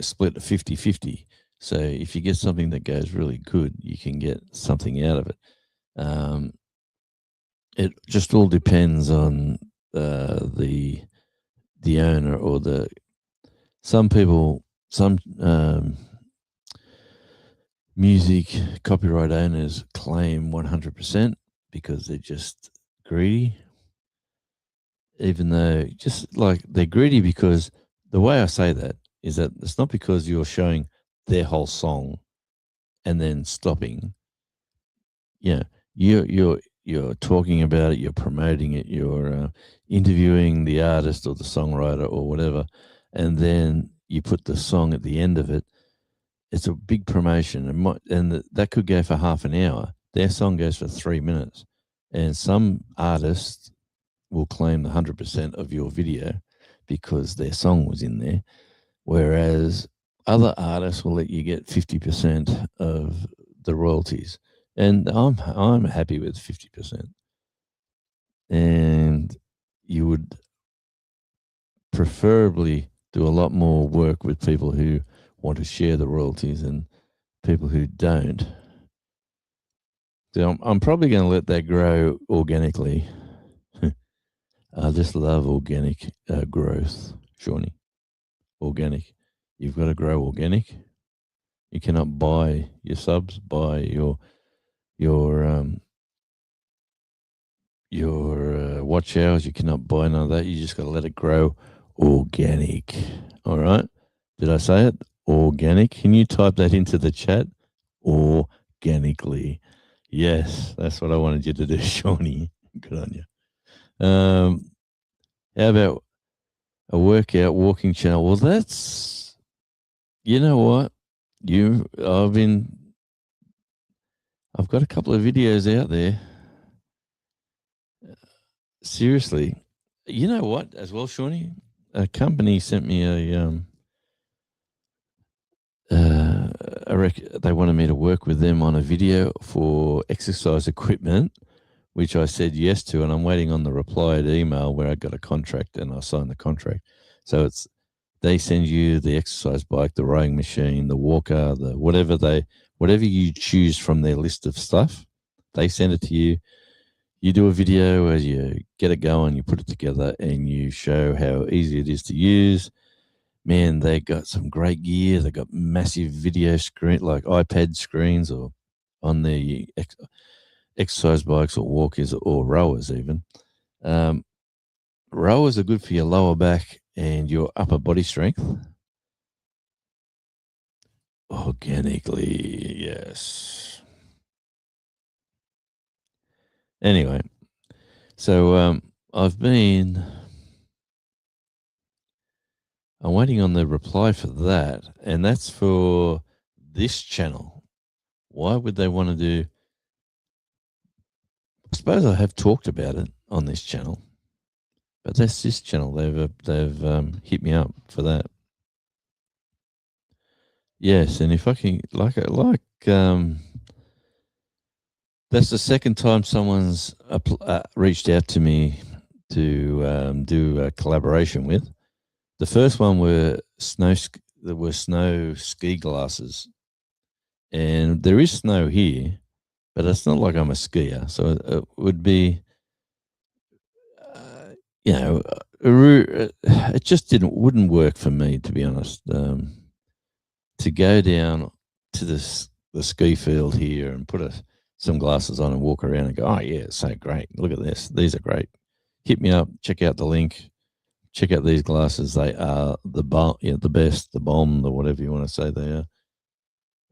split of 50-50. So if you get something that goes really good, you can get something out of it. It just all depends on the owner or some music copyright owners claim 100% because they're just greedy. Even though just like they're greedy, because the way I say that is that it's not because you're showing their whole song and then stopping. You're talking about it, you're promoting it, you're interviewing the artist or the songwriter or whatever, and then you put the song at the end of it. It's a big promotion, and that could go for half an hour. Their song goes for 3 minutes, and some artists will claim the 100% of your video because their song was in there. whereas other artists will let you get 50% of the royalties. And I'm happy with 50%. And you would preferably do a lot more work with people who want to share the royalties and people who don't. So I'm probably going to let that grow organically. I just love organic growth, Shawnee. Organic. You've got to grow organic. You cannot buy your subs, buy your watch hours. You cannot buy none of that. You just got to let it grow organic. All right. Did I say it? Organic. Can you type that into the chat? Organically. Yes, that's what I wanted you to do, Shawnee. Good on you. How about a workout walking channel? Well, that's, you know what? I've got a couple of videos out there. Seriously, you know what? As well, Shawnee, a company sent me they wanted me to work with them on a video for exercise equipment, which I said yes to, and I'm waiting on the replied email where I got a contract and I signed the contract. So they send you the exercise bike, the rowing machine, the walker, the whatever you choose from their list of stuff, they send it to you. You do a video where you get it going, you put it together, and you show how easy it is to use. Man, they got some great gear. They got massive video screen, like iPad screens, or on the exercise bikes or walkers or rowers even. Rowers are good for your lower back and your upper body strength. Organically, yes. Anyway, so I'm waiting on the reply for that, and that's for this channel. Why would they want to do? I suppose I have talked about it on this channel, but that's this channel. They've hit me up for that. Yes, and if I can, that's the second time someone's reached out to me to do a collaboration with. The first one were snow ski glasses, and there is snow here, but it's not like I'm a skier, so it would be, it just wouldn't work for me, to be honest. To go down to the ski field here and put some glasses on and walk around and go, oh yeah, it's so great. Look at this. These are great. Hit me up. Check out the link. Check out these glasses. They are the best, the bomb, the whatever you want to say they are.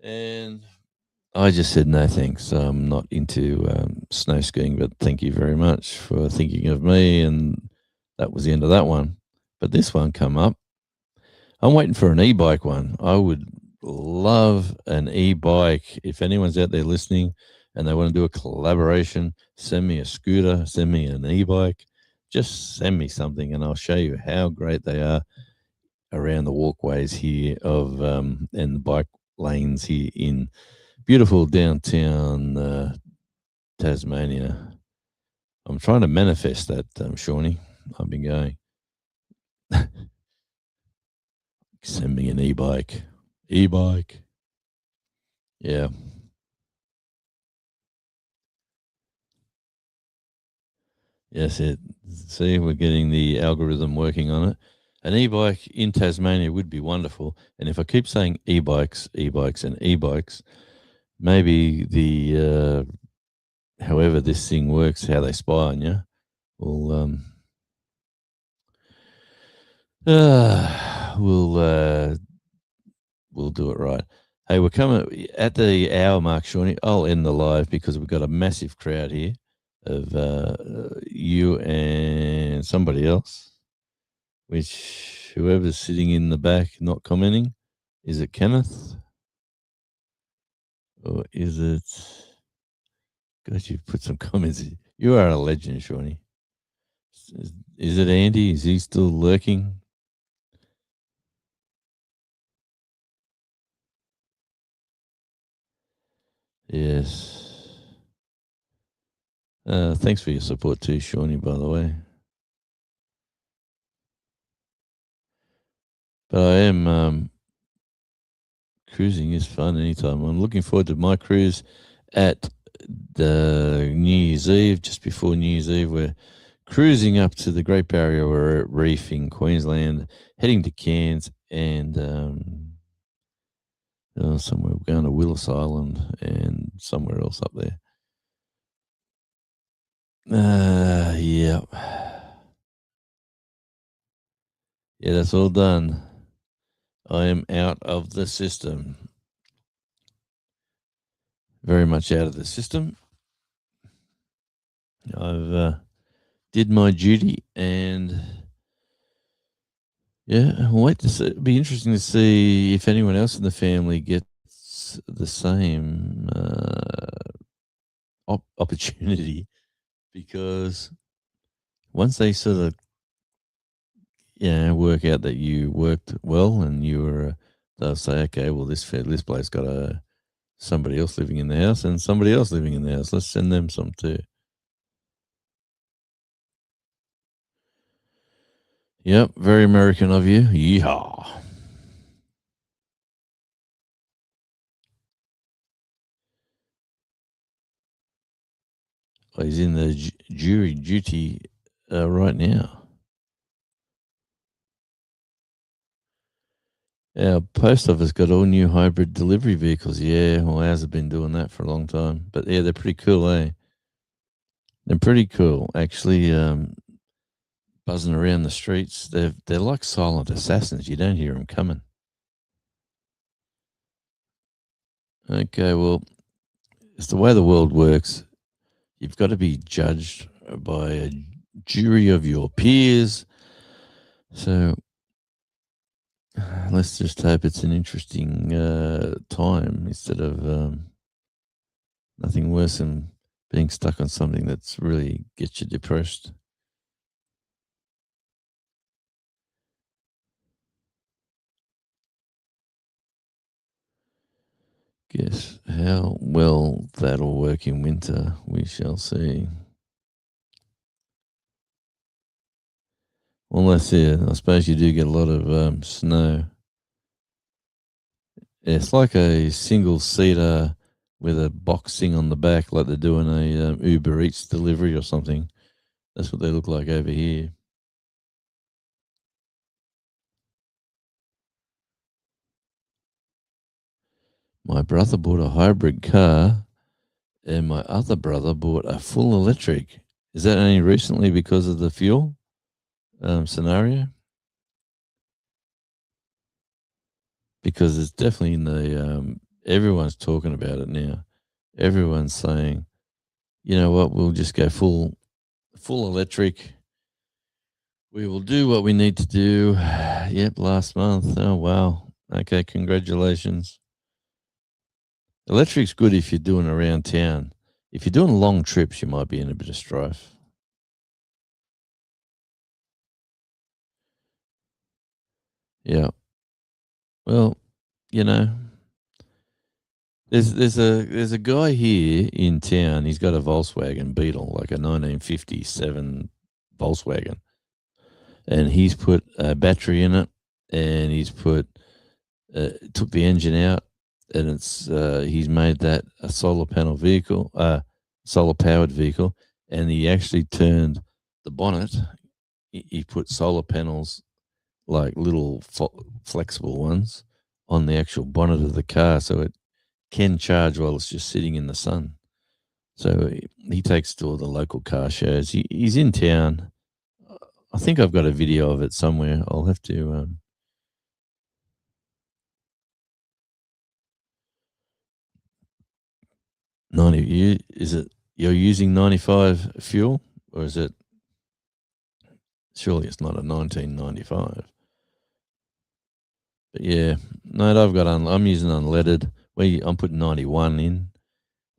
And I just said no thanks. I'm not into snow skiing, but thank you very much for thinking of me. And that was the end of that one. But this one come up. I'm waiting for an e-bike one. I would love an e-bike. If anyone's out there listening and they want to do a collaboration, send me a scooter, send me an e-bike. Just send me something and I'll show you how great they are around the walkways here and the bike lanes here in beautiful downtown Tasmania. I'm trying to manifest that, Shawnee. I've been going. Send me an e-bike. E-bike. Yeah. Yes, see, we're getting the algorithm working on it. An e-bike in Tasmania would be wonderful. And if I keep saying e-bikes, e-bikes, and e-bikes, maybe however this thing works, how they spy on you, will we'll do it right. Hey, we're coming at the hour mark, Shawnee. I'll end the live because we've got a massive crowd here of you and somebody else, which whoever's sitting in the back not commenting, is it Kenneth? Or is it... God, you've put some comments. You are a legend, Shawnee. Is it Andy? Is he still lurking? Yes. Thanks for your support too, Shawnee, by the way. But I am cruising is fun anytime. I'm looking forward to my cruise at the New Year's Eve, just before New Year's Eve. We're cruising up to the Great Barrier Reef in Queensland, heading to Cairns and somewhere. We're going to Willis Island and somewhere else up there. Yeah. Yeah, that's all done. I am out of the system. Very much out of the system. I've did my duty, and yeah, I'll wait to see. It'll be interesting to see if anyone else in the family gets the same opportunity, because once they sort of work out that you worked well and you were, they'll say, okay, well this place got somebody else living in the house and somebody else living in the house. Let's send them some too. Yep, very American of you. Yeehaw. Oh, he's in the jury duty right now. Our post office got all new hybrid delivery vehicles. Yeah, well, ours have been doing that for a long time. But yeah, they're pretty cool, eh? They're pretty cool, actually. Buzzing around the streets, they're like silent assassins. You don't hear them coming. Okay, well, it's the way the world works. You've got to be judged by a jury of your peers. So let's just hope it's an interesting time instead of nothing worse than being stuck on something that's really gets you depressed. Guess how well that'll work in winter, we shall see. Unless, yeah, I suppose you do get a lot of snow. Yeah, it's like a single seater with a box thing on the back, like they're doing a Uber Eats delivery or something. That's what they look like over here. My brother bought a hybrid car, and my other brother bought a full electric. Is that only recently because of the fuel scenario? Because it's definitely in the everyone's talking about it now. Everyone's saying, you know what, we'll just go full electric. We will do what we need to do. Yep, last month. Oh wow. Okay, congratulations. Electric's good if you're doing around town. If you're doing long trips, you might be in a bit of strife. Yeah. Well, you know, there's a guy here in town. He's got a Volkswagen Beetle, like a 1957 Volkswagen, and he's put a battery in it, and he's put took the engine out, and it's he's made that a solar powered vehicle, and he actually turned the bonnet. He put solar panels, like little flexible ones, on the actual bonnet of the car, so it can charge while it's just sitting in the sun. So he takes to all the local car shows. He's in town. I think I've got a video of it somewhere. I'll have to. 90. Is it you're using 95 fuel, or is it? Surely it's not a 1995. But yeah, no, I'm using unleaded. I'm putting 91 in,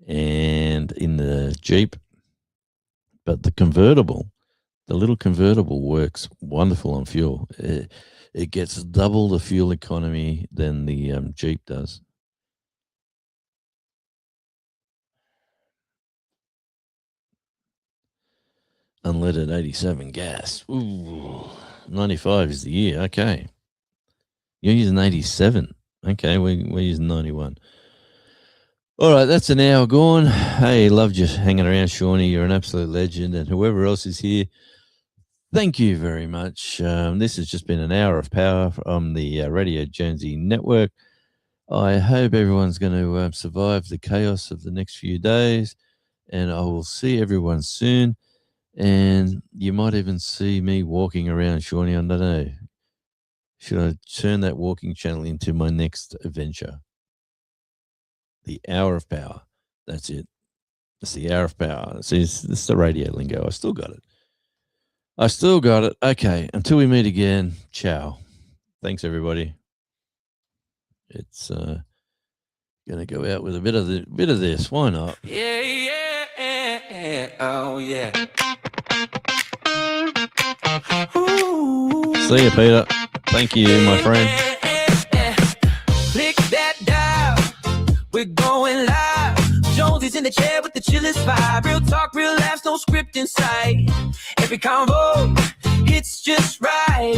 and in the Jeep. But the little convertible works wonderful on fuel. It gets double the fuel economy than the Jeep does. unleaded 87 gas. Ooh, 95 is the year. Okay. You're using 87. Okay, we're using 91. All right, that's an hour gone. Hey, loved you hanging around, Shawnee. You're an absolute legend. And whoever else is here, thank you very much. This has just been an hour of power on the Radio Jonesy Network. I hope everyone's going to survive the chaos of the next few days. And I will see everyone soon. And you might even see me walking around, Shawnee. I don't know. Should I turn that walking channel into my next adventure? The hour of power. That's it. It's the hour of power. See, this is the radio lingo. I still got it. Okay. Until we meet again. Ciao. Thanks, everybody. It's going to go out with a bit of this. Why not? Yeah. Oh, yeah. See you, Peter. Thank you, my friend. Click that dial. We're going live. Jonesy's in the chair with the chillest vibe. Real talk, real laughs, no script in sight. Every convo hits just right.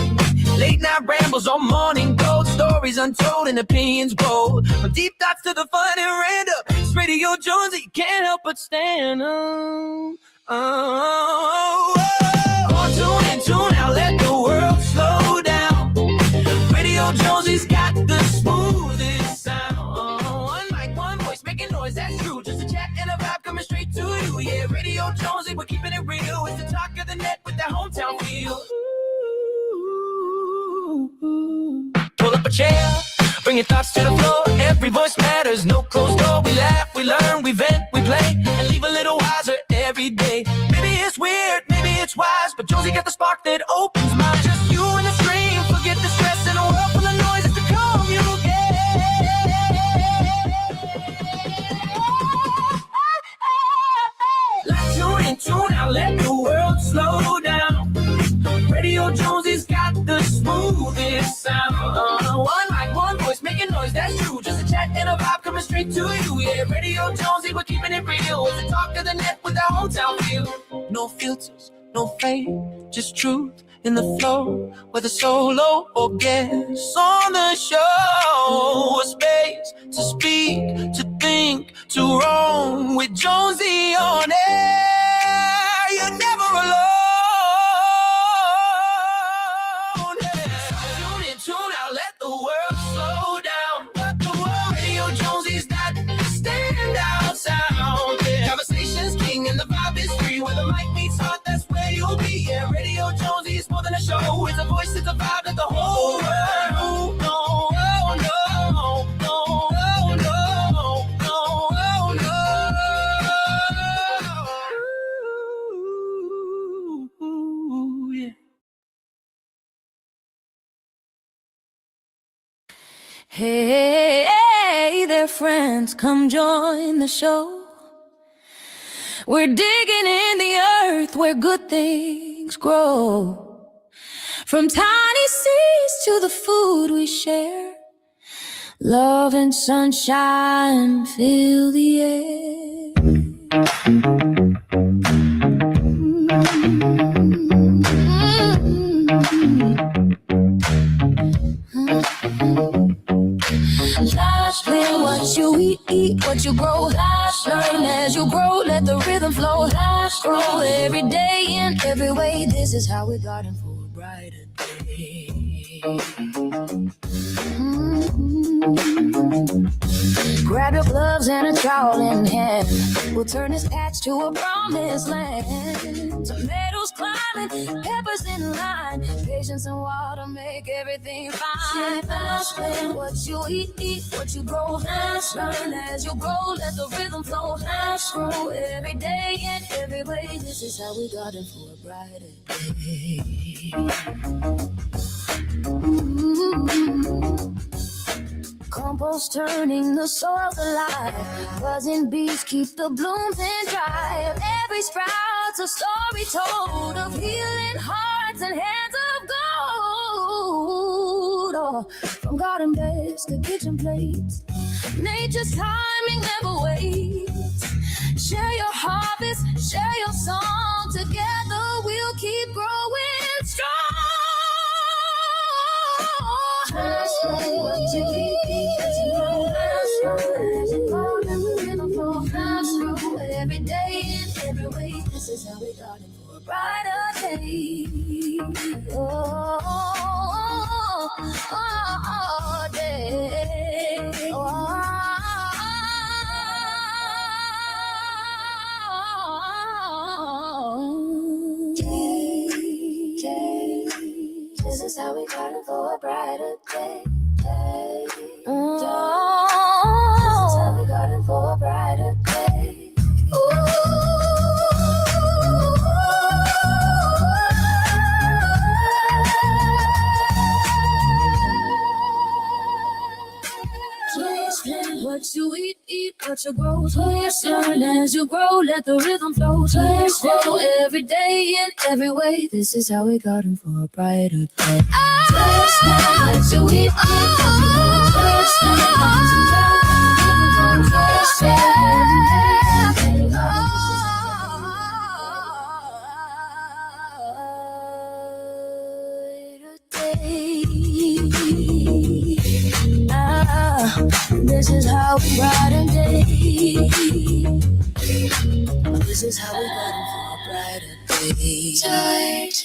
Late night rambles on morning gold. Stories untold and opinions bold. From deep thoughts to the fun and random. It's Radio Jonesy, can't help but stand on. Tune out, let the world slow down. Radio Jonesy's got the smoothest sound. One mic, one voice, making noise, that's true. Just a chat and a vibe coming straight to you. Yeah, Radio Jonesy, we're keeping it real. It's the talk of the net with that hometown feel. Pull up a chair, bring your thoughts to the floor. Every voice matters, no closed door. We laugh, we learn, we vent, we play, and leave a little wiser every day. Maybe it's weird, maybe it's wise, but Jonesy got the spark that opens mine. Just you and the stream, forget the stress in a world full of noise. It's the communicate. Like tune out, let the world slow down. Radio Jonesy's got the smoothest sound. One mic, one voice, making noise, that's true. Just a chat and a vibe coming straight to you. Yeah, Radio Jonesy, we're keeping it real. It's the talk of the net with our hometown feel. No filters, no fade, just truth in the flow. Whether solo or guest on the show, a space to speak, to think, to roam with Jonesy on air. You're never alone. Tune out, let the world slow down. Let the world. Radio Jonesy's that standout sound. Yeah. Conversations king and the vibe is free. Where the mic meets heart, that's where you'll be. Yeah, Radio Jonesy is more than a show. It's a voice, it's a vibe that the whole world. Hey there, friends, come join the show. We're digging in the earth where good things grow. From tiny seeds to the food we share. Love and sunshine fill the air. Learn what you eat, what you grow. Learn as you grow, let the rhythm flow. Grow every day in every way. This is how we garden for a brighter day. Grab your gloves and a trowel in hand. We'll turn this patch to a promised land. Tomatoes climbing, peppers in line. Patience and water make everything fine. Learn what you eat, what you grow. Learn as you grow, let the rhythm flow. Grow every day in every way. This is how we garden for a brighter day. Compost turning the soil alive. Buzzing bees keep the blooms in drive. Every sprout's a story told of healing hearts and hands of gold. Oh, from garden beds to kitchen plates. Nature's timing never waits. Share your harvest, share your song. Together we'll keep growing strong. That's what you eat, as you grow. That's every day in every way. This is how we garden for a brighter day. Day. This is how we garden for a brighter day. This is how we garden for a brighter day. What you eat what you grow. Twist learn as you grow, let the rhythm flow. Twist grow every day in every way. This is how we garden for a brighter day. Twist learn what you eat what you grow. Twist learn as you grow, twist every day. This is how we brighten day. This is how we brighten for a brighter day. Tight.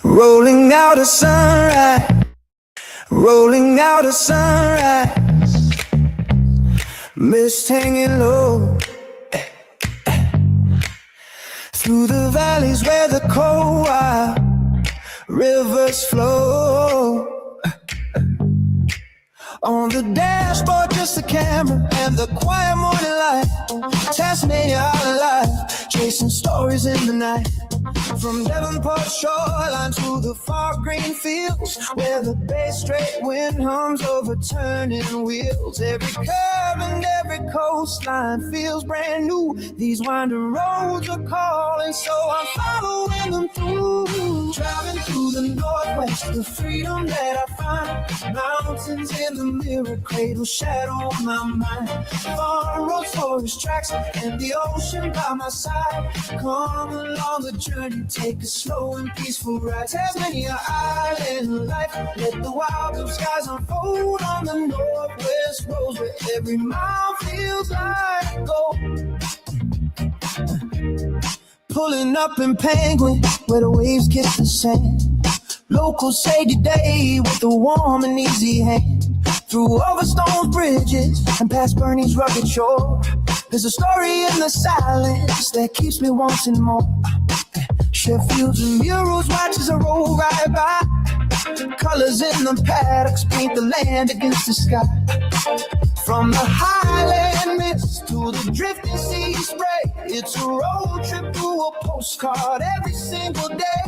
Rolling out a sunrise, rolling out a sunrise. Mist hanging low through the valleys where the cold wild rivers flow. On the dashboard, just a camera and the quiet morning light. Tasmania alive, chasing stories in the night. From Devonport shoreline to the far green fields, where the bay straight wind hums over turning wheels. Every curve and every coastline feels brand new. These winding roads are calling, so I'm following them through. Driving through the northwest, the freedom that I find. Mountains in the mirror, cradle shadow on my mind. Farm roads, forest tracks, and the ocean by my side. Come along the journey, take a slow and peaceful ride. Tasmania island life, let the wild blue skies unfold on the northwest roads, where every mile feels like gold. Pulling up in Penguin, where the waves kiss the sand. Locals say today with a warm and easy hand. Through Overstone's bridges and past Bernie's rugged shore, there's a story in the silence that keeps me wanting more. Sheffields and murals watch as I roll right by. Colors in the paddocks paint the land against the sky. From the highland mist to the drifting sea spray, it's a road trip through a postcard every single day.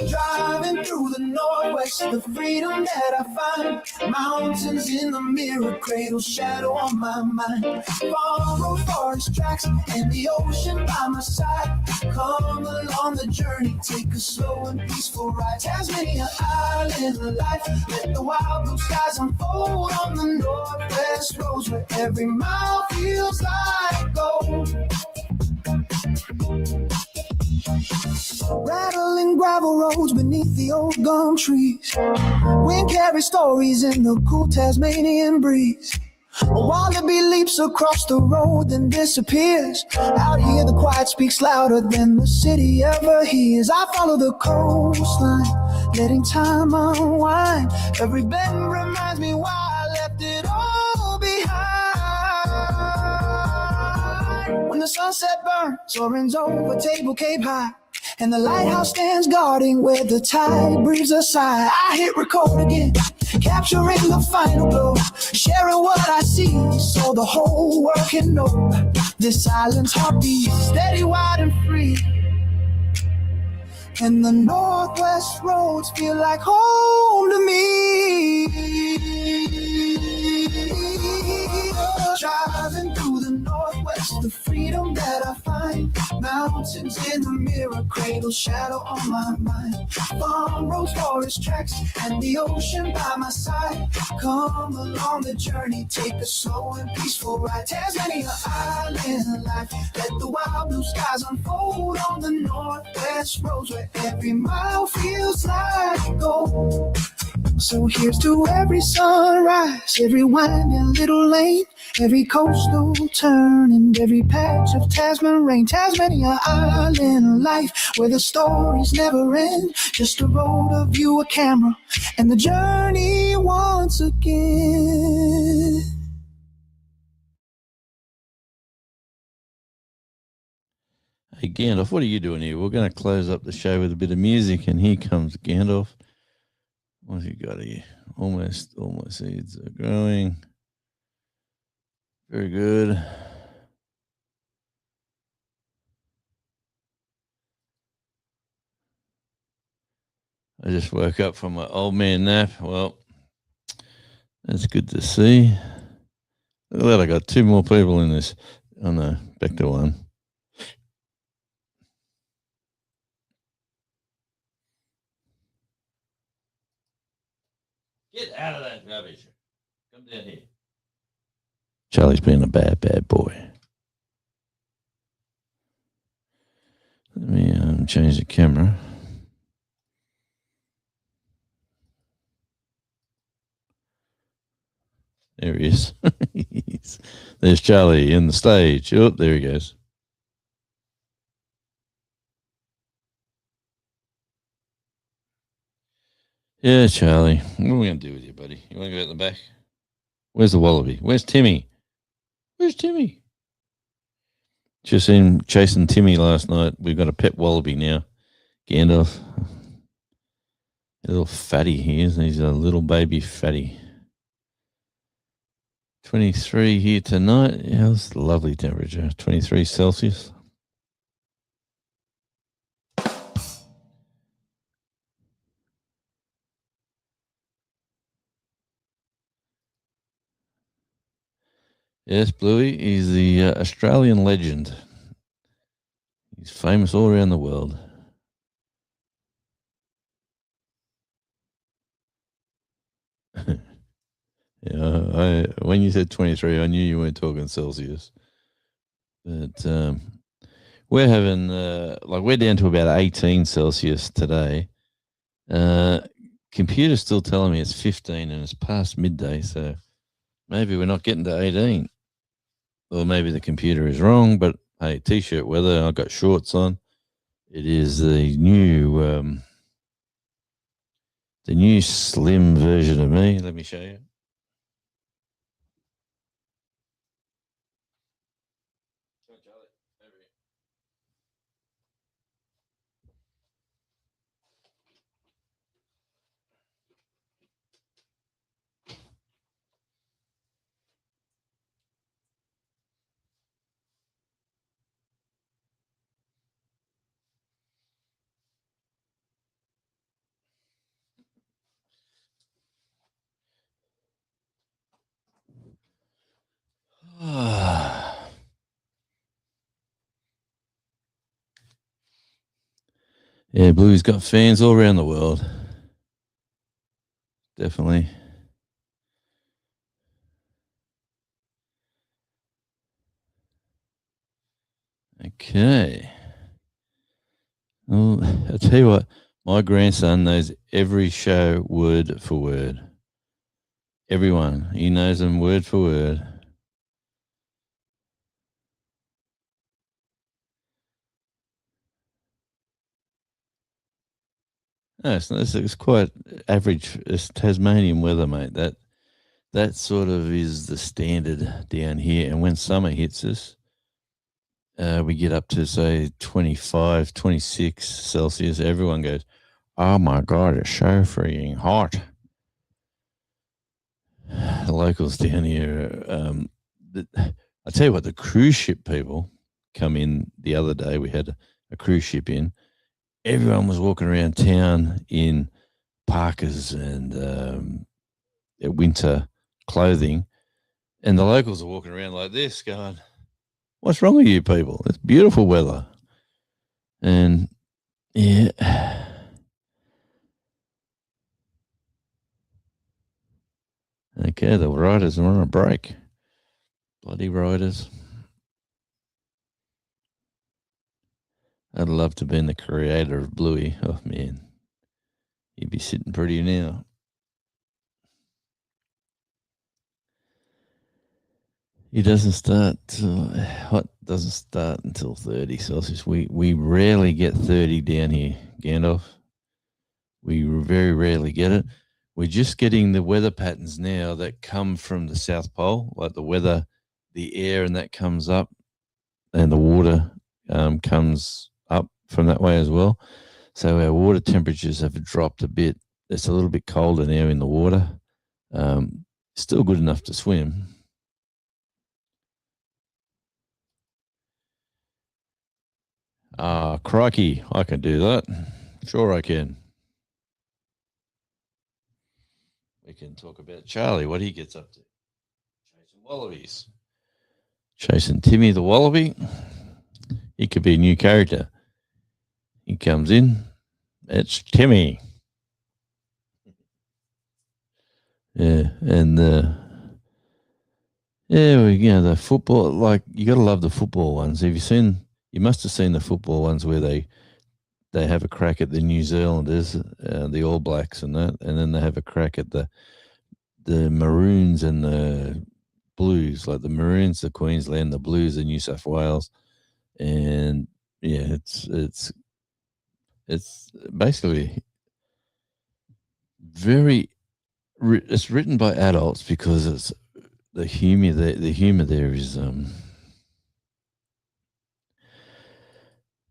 Driving through the northwest, the freedom that I find. Mountains in the mirror, cradle shadow on my mind. Farm road, forest tracks, and the ocean by my side. Come along the journey, take a slow and peaceful ride. Tasmania island life, let the wild blue skies unfold on the northwest roads, where every mile feels like gold. Rattling gravel roads beneath the old gum trees. Wind carries stories in the cool Tasmanian breeze. A wallaby leaps across the road, then disappears. Out here the quiet speaks louder than the city ever hears. I follow the coastline, letting time unwind. Every bend reminds me why I left it all behind. When the sunset burns, orange over Table Cape High, and the lighthouse stands guarding where the tide breathes a sigh. I hit record again, capturing the final glow, sharing what I see so the whole world can know. This island's heartbeat, steady, wide and free, and the northwest roads feel like home to me. Driving through the Northwest, the freedom that I find. Mountains in the mirror, cradle shadow on my mind. Farm roads, forest tracks, and the ocean by my side. Come along the journey, take a slow and peaceful ride. Tasmania island life, let the wild blue skies unfold on the Northwest roads where every mile feels like gold. So here's to every sunrise, every winding little lane, every coastal turn, and every patch of Tasman rain. Tasmania island life, where the stories never end. Just a road, a view, a camera, and the journey once again. Hey, Gandalf, what are you doing here? We're going to close up the show with a bit of music, and here comes Gandalf. What's he got here? Almost all my seeds are growing. Very good. I just woke up from my old man nap. Well, that's good to see. Look at that, I got two more people in this. Oh no, back to one. Get out of that rubbish. Come down here. Charlie's being a bad boy. Let me change the camera. There he is. There's Charlie in the stage. Oh, there he goes. Yeah, Charlie. What are we going to do with you, buddy? You want to go out the back? Where's the wallaby? Where's Timmy? Where's Timmy? Just seen chasing Timmy last night. We've got a pet wallaby now. Gandalf. A little fatty he is. He's a little baby fatty. 23 here tonight. Yeah, it's a lovely temperature. 23 Celsius. Yes, Bluey. He's the Australian legend. He's famous all around the world. Yeah, when you said 23, I knew you weren't talking Celsius. But we're having, we're down to about 18 Celsius today. Computer's still telling me it's 15 and it's past midday, so maybe we're not getting to 18. Or maybe the computer is wrong, but hey, T-shirt weather, I've got shorts on. It is the new slim version of me. Let me show you. Yeah, Blue's got fans all around the world. Definitely. Okay. Well, I'll tell you what, my grandson knows every show word for word. Everyone. He knows them word for word. No, it's quite average. It's Tasmanian weather, mate. That sort of is the standard down here. And when summer hits us, we get up to, say, 25, 26 Celsius. Everyone goes, oh, my God, it's so freaking hot. The locals down here, I tell you what, the cruise ship people come in the other day. We had a cruise ship in. Everyone was walking around town in parkas and winter clothing. And the locals are walking around like this going, what's wrong with you people? It's beautiful weather. And yeah. Okay, the riders are on a break. Bloody riders. I'd love to have been the creator of Bluey. Oh, man. He'd be sitting pretty now. He doesn't start hot doesn't start until 30 Celsius. We rarely get 30 down here, Gandalf. We very rarely get it. We're just getting the weather patterns now that come from the South Pole, like the weather, the air, and that comes up, and the water comes up from that way as well. So our water temperatures have dropped a bit. It's a little bit colder now in the water. Still good enough to swim. Crikey, I can do that. Sure I can. We can talk about Charlie, what he gets up to. Chasing wallabies. Chasing Timmy the wallaby. He could be a new character. He comes in. It's Timmy. Yeah, and the football, like, you got to love the football ones. Have you seen? You must have seen the football ones where they have a crack at the New Zealanders, the All Blacks, and that, and then they have a crack at the Maroons and the Blues, like the Maroons, the Queensland, the Blues, the New South Wales, and yeah, it's basically it's written by adults because it's the humor there. The humor there is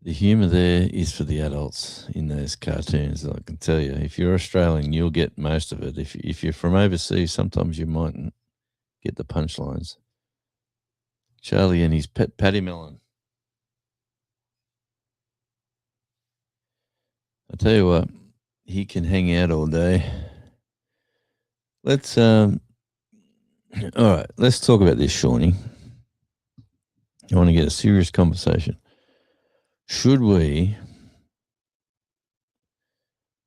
the humor there is for the adults in those cartoons. I can tell you, if you're Australian, you'll get most of it. If you're from overseas, sometimes you mightn't get the punchlines. Charlie and his pet Paddy Melon. I tell you what, he can hang out all day. Let's all right, let's talk about this, Shawnee. I want to get a serious conversation. Should we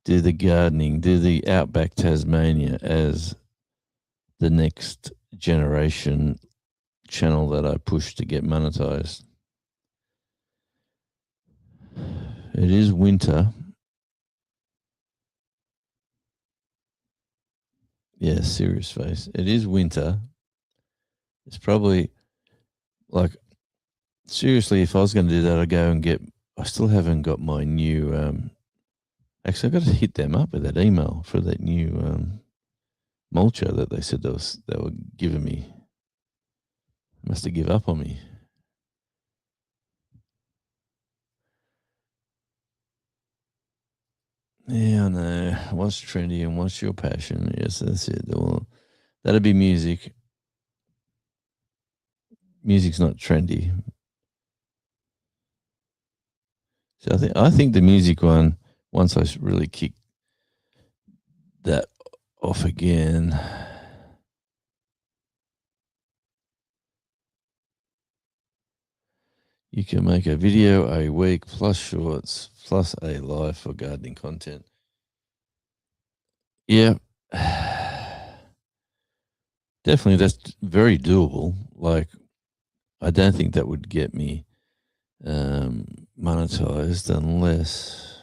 do the gardening, do the Outback Tasmania as the next generation channel that I push to get monetized? It is winter. Yeah, serious face. It is winter. It's probably like, seriously, if I was going to do that, I'd go and get, I still haven't got my new, actually, I've got to hit them up with that email for that new mulcher that they said they were giving me. Must have give up on me. Yeah, I know. What's trendy and what's your passion? Yes, that's it. Well, that'd be music. Music's not trendy. So I think the music one, once I really kick that off again, you can make a video a week plus shorts plus a live for gardening content. Yeah. Definitely, that's very doable. Like, I don't think that would get me monetized unless.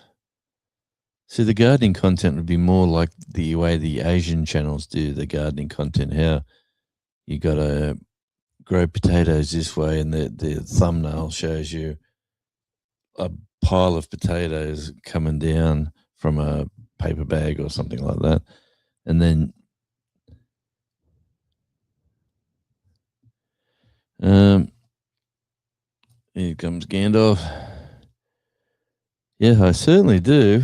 See, the gardening content would be more like the way the Asian channels do the gardening content. How you got to grow potatoes this way, and the thumbnail shows you a pile of potatoes coming down from a paper bag or something like that, and then here comes Gandalf. Yeah, I certainly do.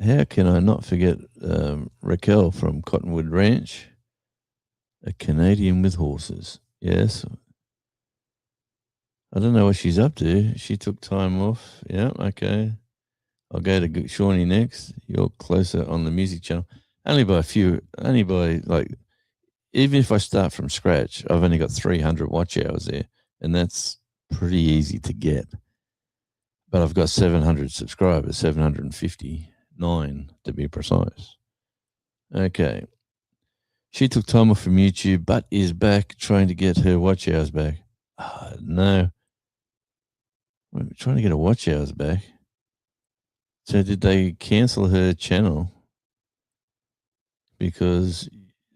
How can I not forget Raquel from Cottonwood Ranch, a Canadian with horses? Yes. I don't know what she's up to. She took time off. Yeah, okay. I'll go to Shawnee next. You're closer on the music channel. Only by like, even if I start from scratch, I've only got 300 watch hours there, and that's pretty easy to get. But I've got 700 subscribers, 759 to be precise. Okay. She took time off from YouTube, but is back trying to get her watch hours back. No. We're trying to get her watch hours back. So did they cancel her channel? Because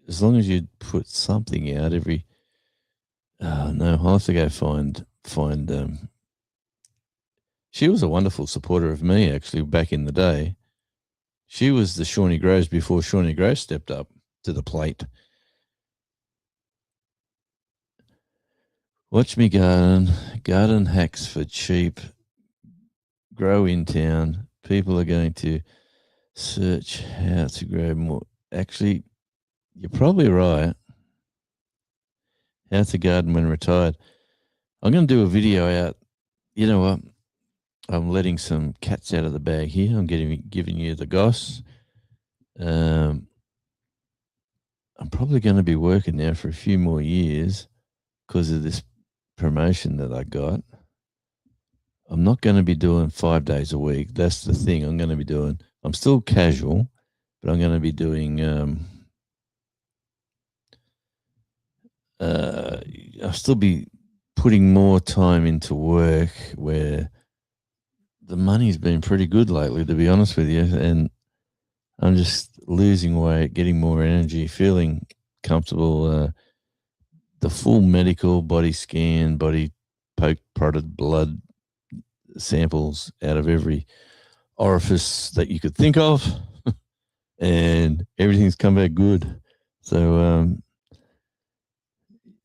as long as you put something out every... no, I'll have to go find she was a wonderful supporter of me, actually, back in the day. She was the Shawnee Grows before Shawnee Grows stepped up to the plate. Watch me garden hacks for cheap, grow in town. People are going to search how to grow more. Actually, you're probably right. How to garden when retired. I'm going to do a video out. You know what? I'm letting some cats out of the bag here. I'm giving you the goss. I'm probably going to be working now for a few more years because of this promotion that I got. I'm not going to be doing 5 days a week. That's the thing I'm going to be doing. I'm still casual, but I'm going to be doing I'll still be putting more time into work where the money's been pretty good lately, to be honest with you. And I'm just losing weight, getting more energy, feeling comfortable. The full medical body scan, body poke, prodded blood samples out of every orifice that you could think of. And everything's come back good. So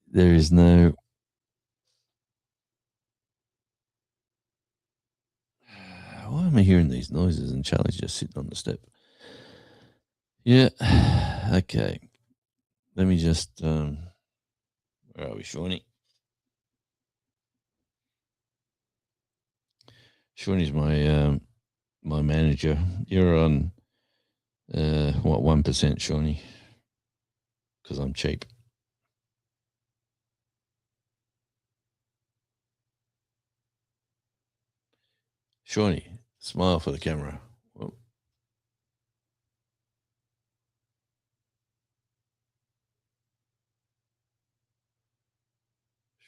there is no... Why am I hearing these noises? And Charlie's just sitting on the step. Yeah. Okay. Let me just... where are we, Shawnee? Shawnee's my my manager. You're on 1%, Shawnee? Because I'm cheap. Shawnee, smile for the camera. Whoa.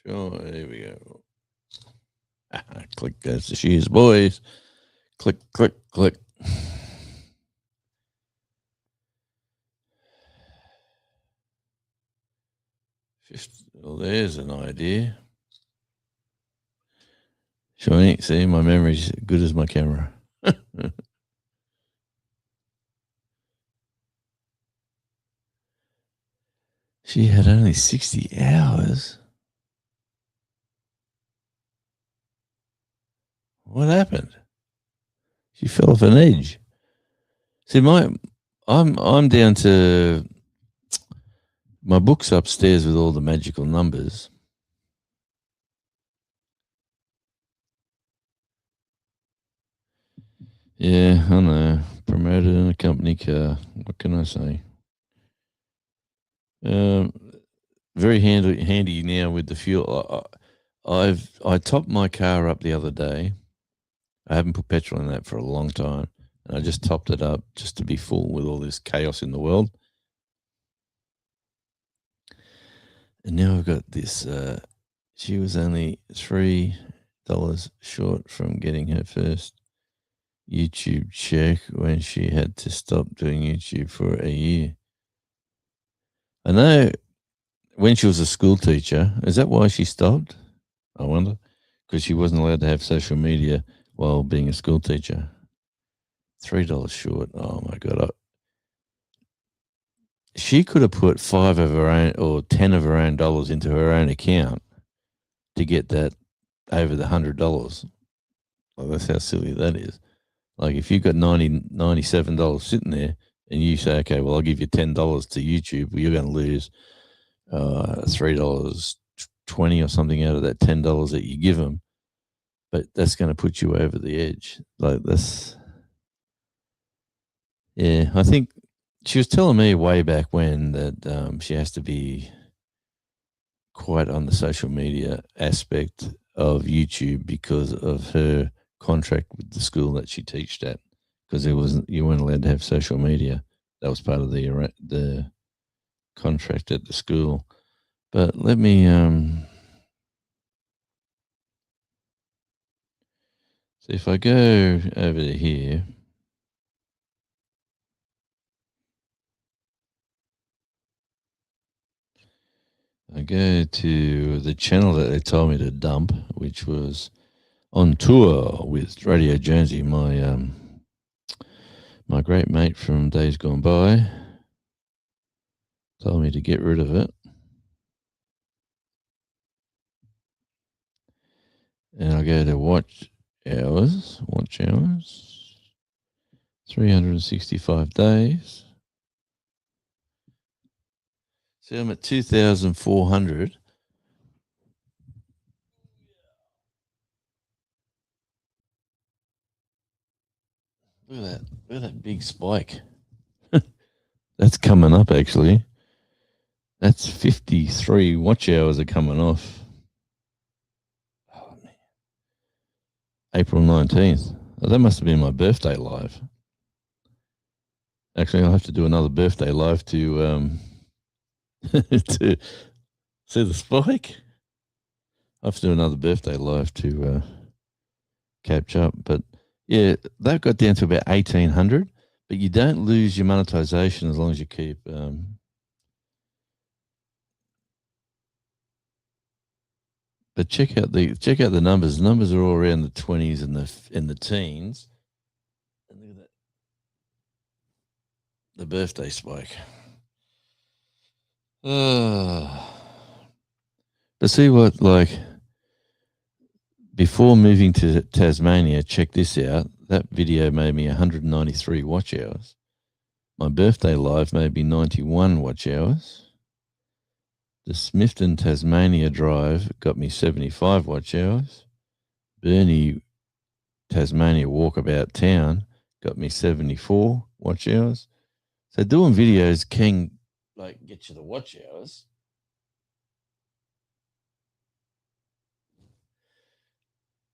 Sure, there we go. Click, that's the shoes, boys. Click, click, click. Well, there's an idea. Shawnee, see, my memory's good as my camera. She had only 60 hours. What happened? She fell off an edge. See, I'm down to my book's upstairs with all the magical numbers. Yeah, I know. Promoted in a company car. What can I say? Very handy now with the fuel. I topped my car up the other day. I haven't put petrol in that for a long time, and I just topped it up just to be full with all this chaos in the world. And now I've got this. She was only $3 short from getting her first YouTube check when she had to stop doing YouTube for a year. I know when she was a school teacher, is that why she stopped? I wonder. Because she wasn't allowed to have social media while being a school teacher. $3 short. Oh my God. She could have put 5 of her own or 10 of her own dollars into her own account to get that over the $100. Well, that's how silly that is. Like if you've got $97 sitting there and you say, okay, well, I'll give you $10 to YouTube, well, you're going to lose $3.20 or something out of that $10 that you give them. But that's going to put you over the edge. Like this. Yeah, I think she was telling me way back when that she has to be quite on the social media aspect of YouTube because of her contract with the school that she teached at. Because you weren't allowed to have social media. That was part of the contract at the school. But let me see if I go over to here. I go to the channel that they told me to dump, which was On Tour with Radio Jonesy, my great mate from days gone by. Told me to get rid of it. And I go to watch hours, 365 days. See, I'm at 2,400. Look at that. Look at that big spike. That's coming up, actually. That's 53 watch hours are coming off. Oh, man. April 19th. Oh, that must have been my birthday live. Actually, I'll have to do another birthday live to to see the spike. I'll have to do another birthday live to catch up. But yeah, they've got down to about 1,800, but you don't lose your monetization as long as you keep. But check out the numbers. The numbers are all around the 20s and the teens. And look at that, the birthday spike. But see what, like, before moving to Tasmania, check this out. That video made me 193 watch hours. My birthday live made me 91 watch hours. The Smithton, Tasmania drive got me 75 watch hours. Burnie, Tasmania walkabout town got me 74 watch hours. So doing videos can, like, get you the watch hours.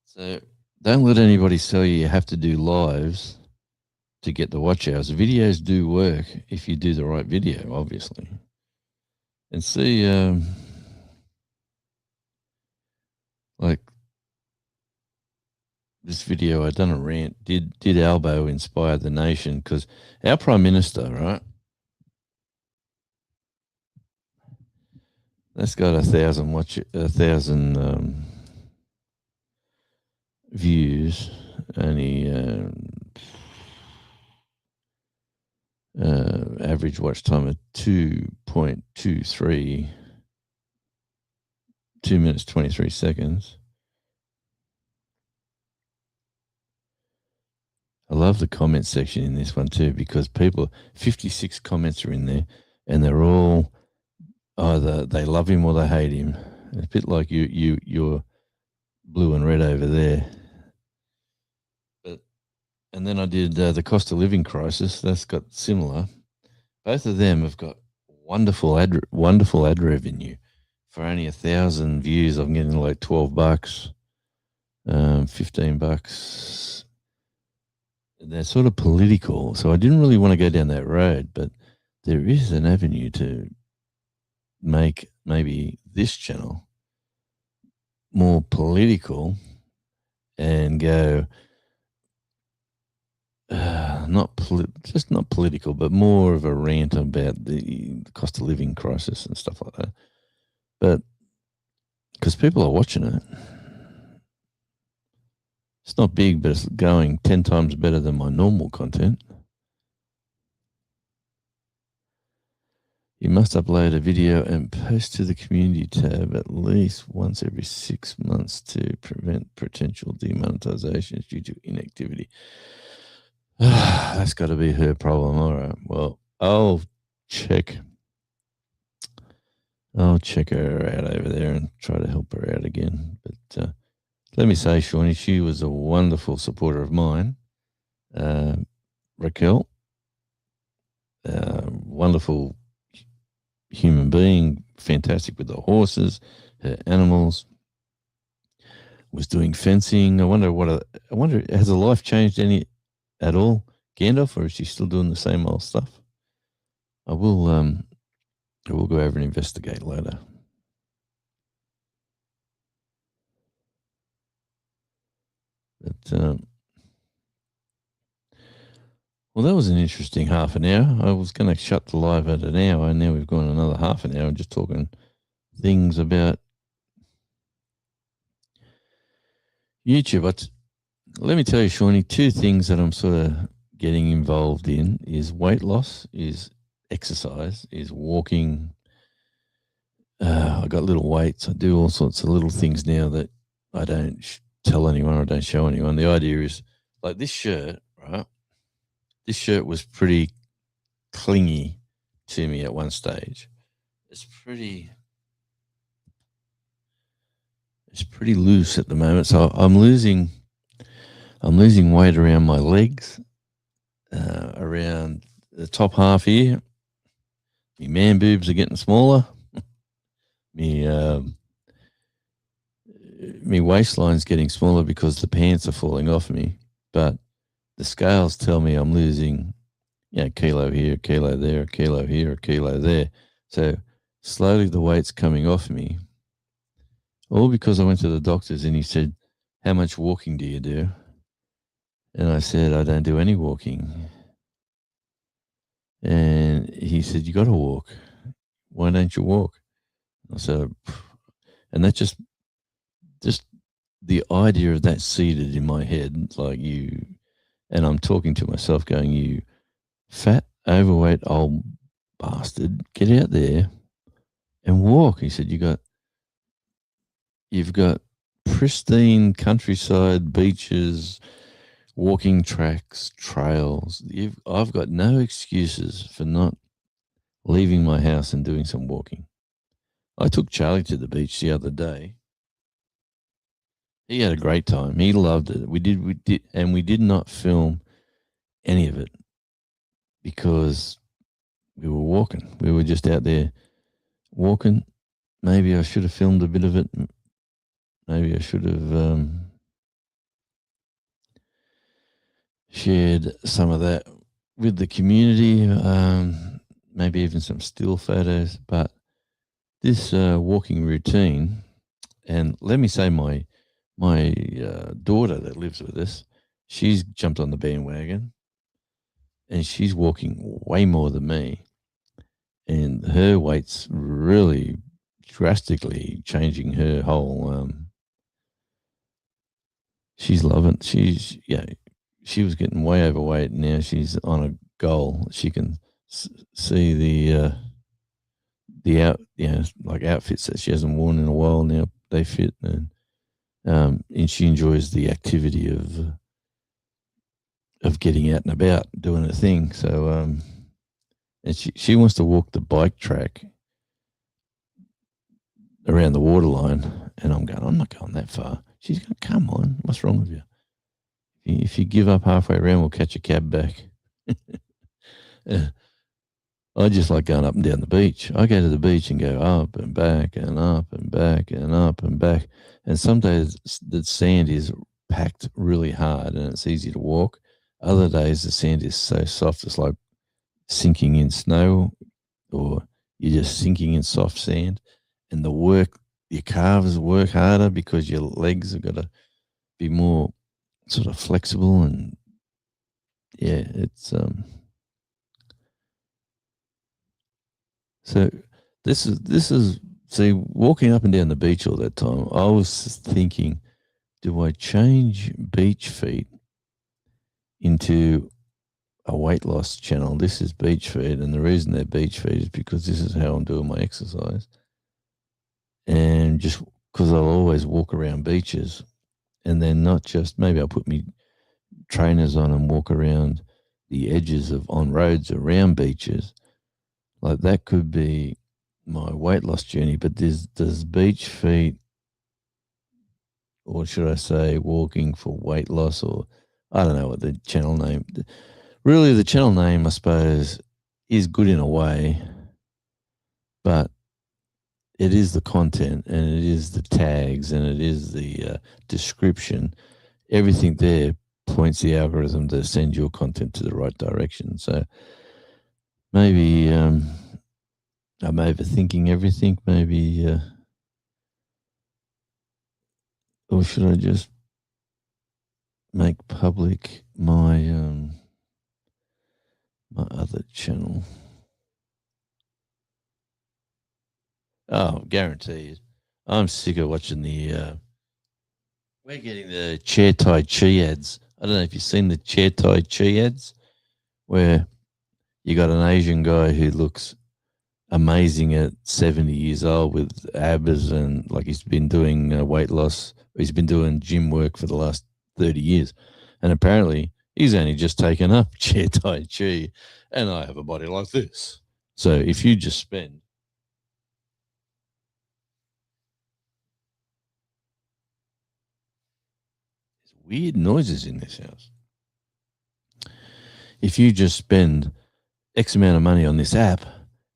So don't let anybody tell you have to do lives to get the watch hours. Videos do work if you do the right video, obviously. And see, like this video, I done a rant. Did Albo inspire the nation? Because our Prime Minister, right? That's got 1,000 views, only average watch time of 2.23, 2 minutes 23 seconds. I love the comment section in this one too, because 56 comments are in there, and they're all either they love him or they hate him. It's a bit like you're blue and red over there. And then I did the cost of living crisis. That's got similar. Both of them have got wonderful ad revenue. For only 1,000 views, I'm getting like $12, $15. They're sort of political, so I didn't really want to go down that road. But there is an avenue to make maybe this channel more political and go. Not political, but more of a rant about the cost of living crisis and stuff like that. But because people are watching it, it's not big, but it's going 10 times better than my normal content. You must upload a video and post to the community tab at least once every 6 months to prevent potential demonetizations due to inactivity. That's got to be her problem. All right. Well, I'll check her out over there and try to help her out again. But let me say, Shawnee, she was a wonderful supporter of mine. Raquel, wonderful human being, fantastic with the horses, her animals. Was doing fencing. I wonder has her life changed any at all, Gandalf, or is she still doing the same old stuff? I will go over and investigate later. But well, that was an interesting half an hour. I was going to shut the live at an hour, and now we've gone another half an hour just talking things about YouTube. But let me tell you, Shawnee, two things that I'm sort of getting involved in is weight loss, is exercise, is walking. I got little weights. I do all sorts of little things now that I don't tell anyone or don't show anyone. The idea is like this shirt, right? This shirt was pretty clingy to me at one stage. It's pretty loose at the moment. So I'm losing weight around my legs, around the top half here. My man boobs are getting smaller. Me waistline's getting smaller because the pants are falling off me. But the scales tell me I'm losing, a kilo here, a kilo there, a kilo here, a kilo there. So slowly the weight's coming off me. All because I went to the doctors and he said, "How much walking do you do?" And I said, "I don't do any walking." And he said, "You got to walk. Why don't you walk?" I said, and that's just the idea of that seated in my head, like you, and I'm talking to myself going, "You fat, overweight old bastard, get out there and walk." He said, "You've got pristine countryside, beaches, walking tracks, trails. I've got no excuses for not leaving my house and doing some walking." I took Charlie to the beach the other day. He had a great time. He loved it. We did, and we did not film any of it because we were walking. We were just out there walking. Maybe I should have filmed a bit of it. Maybe I should have shared some of that with the community. Maybe even some still photos. But this walking routine, and let me say my daughter that lives with us, she's jumped on the bandwagon and she's walking way more than me. And her weight's really drastically changing her whole, she's loving, she was getting way overweight. Now she's on a goal. She can see like outfits that she hasn't worn in a while now. They fit, and she enjoys the activity of getting out and about, doing a thing. So, and she wants to walk the bike track around the waterline, and I'm going, "I'm not going that far." She's going, "Come on, what's wrong with you? If you give up halfway around, we'll catch a cab back." I just like going up and down the beach. I go to the beach and go up and back and up and back and up and back. And some days the sand is packed really hard and it's easy to walk. Other days the sand is so soft it's like sinking in snow, or you're just sinking in soft sand. And your calves work harder because your legs have got to be more sort of flexible. And it's so this is see, walking up and down the beach all that time, I was thinking, do I change beach feet into a weight loss channel? This is beach feet, and the reason they're beach feet is because this is how I'm doing my exercise. And just because I'll always walk around beaches, and then not just, maybe I'll put me trainers on and walk around the edges of on roads around beaches. Like that could be my weight loss journey. But does beach feet, or should I say walking for weight loss, or I don't know what the channel name. Really, the channel name, I suppose, is good in a way, but it is the content and it is the tags and it is the description. Everything there points the algorithm to send your content to the right direction. So maybe I'm overthinking everything. Maybe, or should I just make public my my other channel? Oh, guaranteed. I'm sick of watching the. We're getting the chair Tai Chi ads. I don't know if you've seen the chair Tai Chi ads, where you got an Asian guy who looks amazing at 70 years old with abs and like he's been doing weight loss. He's been doing gym work for the last 30 years. And apparently he's only just taken up chair Tai Chi and I have a body like this. So if you just spend weird noises in this house. If you just spend X amount of money on this app,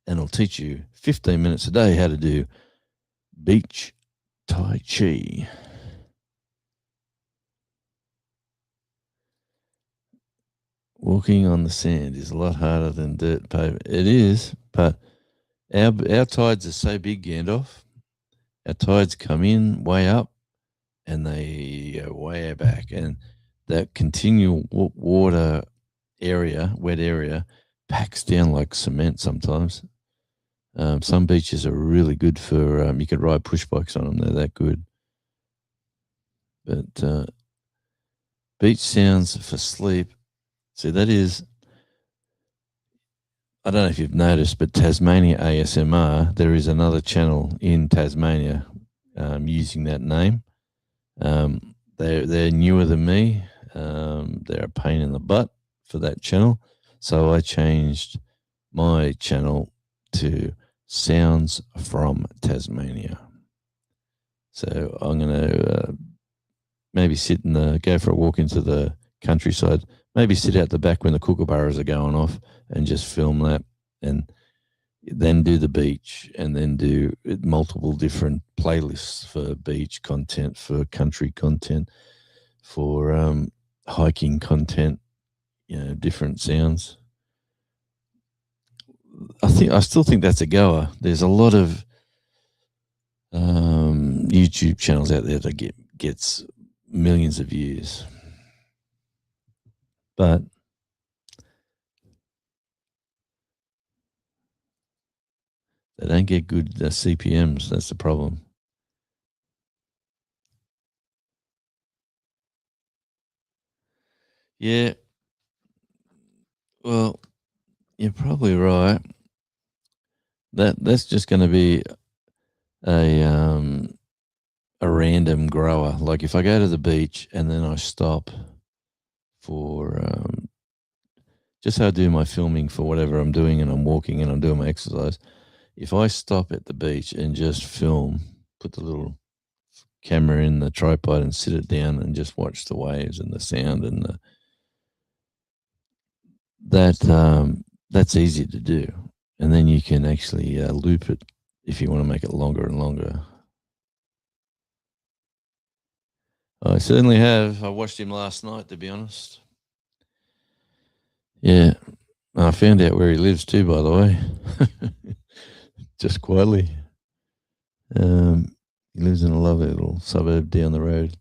and it'll teach you 15 minutes a day how to do beach Tai Chi. Walking on the sand is a lot harder than dirt pavement. It is, but our tides are so big, Gandalf. Our tides come in way up and they go way back. And that continual water area, wet area, packs down like cement sometimes. Some beaches are really good for, you could ride push bikes on them. They're that good. But beach sounds for sleep. See, that is, I don't know if you've noticed, but Tasmania ASMR, there is another channel in Tasmania using that name. They're newer than me. They're a pain in the butt for that channel. So I changed my channel to Sounds from Tasmania. So I'm going to maybe go for a walk into the countryside, maybe sit out the back when the kookaburras are going off and just film that, and then do the beach, and then do multiple different playlists for beach content, for country content, for hiking content, different sounds. I still think that's a goer. There's a lot of YouTube channels out there that gets millions of views, but they don't get good CPMs. That's the problem. Yeah. Well, you're probably right. That's just going to be a random grower. Like if I go to the beach and then I stop for just how I do my filming for whatever I'm doing, and I'm walking and I'm doing my exercise. If I stop at the beach and just film, put the little camera in the tripod and sit it down and just watch the waves and the sound and that's easy to do. And then you can actually loop it if you want to make it longer and longer. I certainly have. I watched him last night, to be honest. Yeah. I found out where he lives too, by the way. Just quietly. He lives in a lovely little suburb down the road.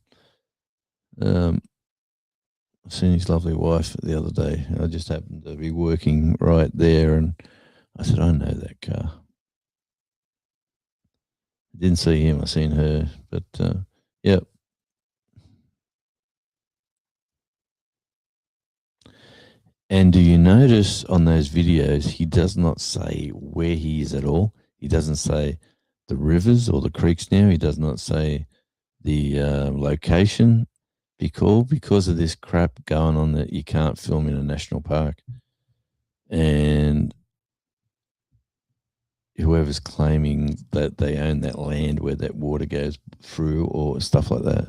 I seen his lovely wife the other day. I just happened to be working right there, and I said, I know that car. I didn't see him, I seen her, but yep. And do you notice on those videos, he does not say where he is at all. He doesn't say the rivers or the creeks now. He does not say the location. Because of this crap going on that you can't film in a national park. And whoever's claiming that they own that land where that water goes through or stuff like that.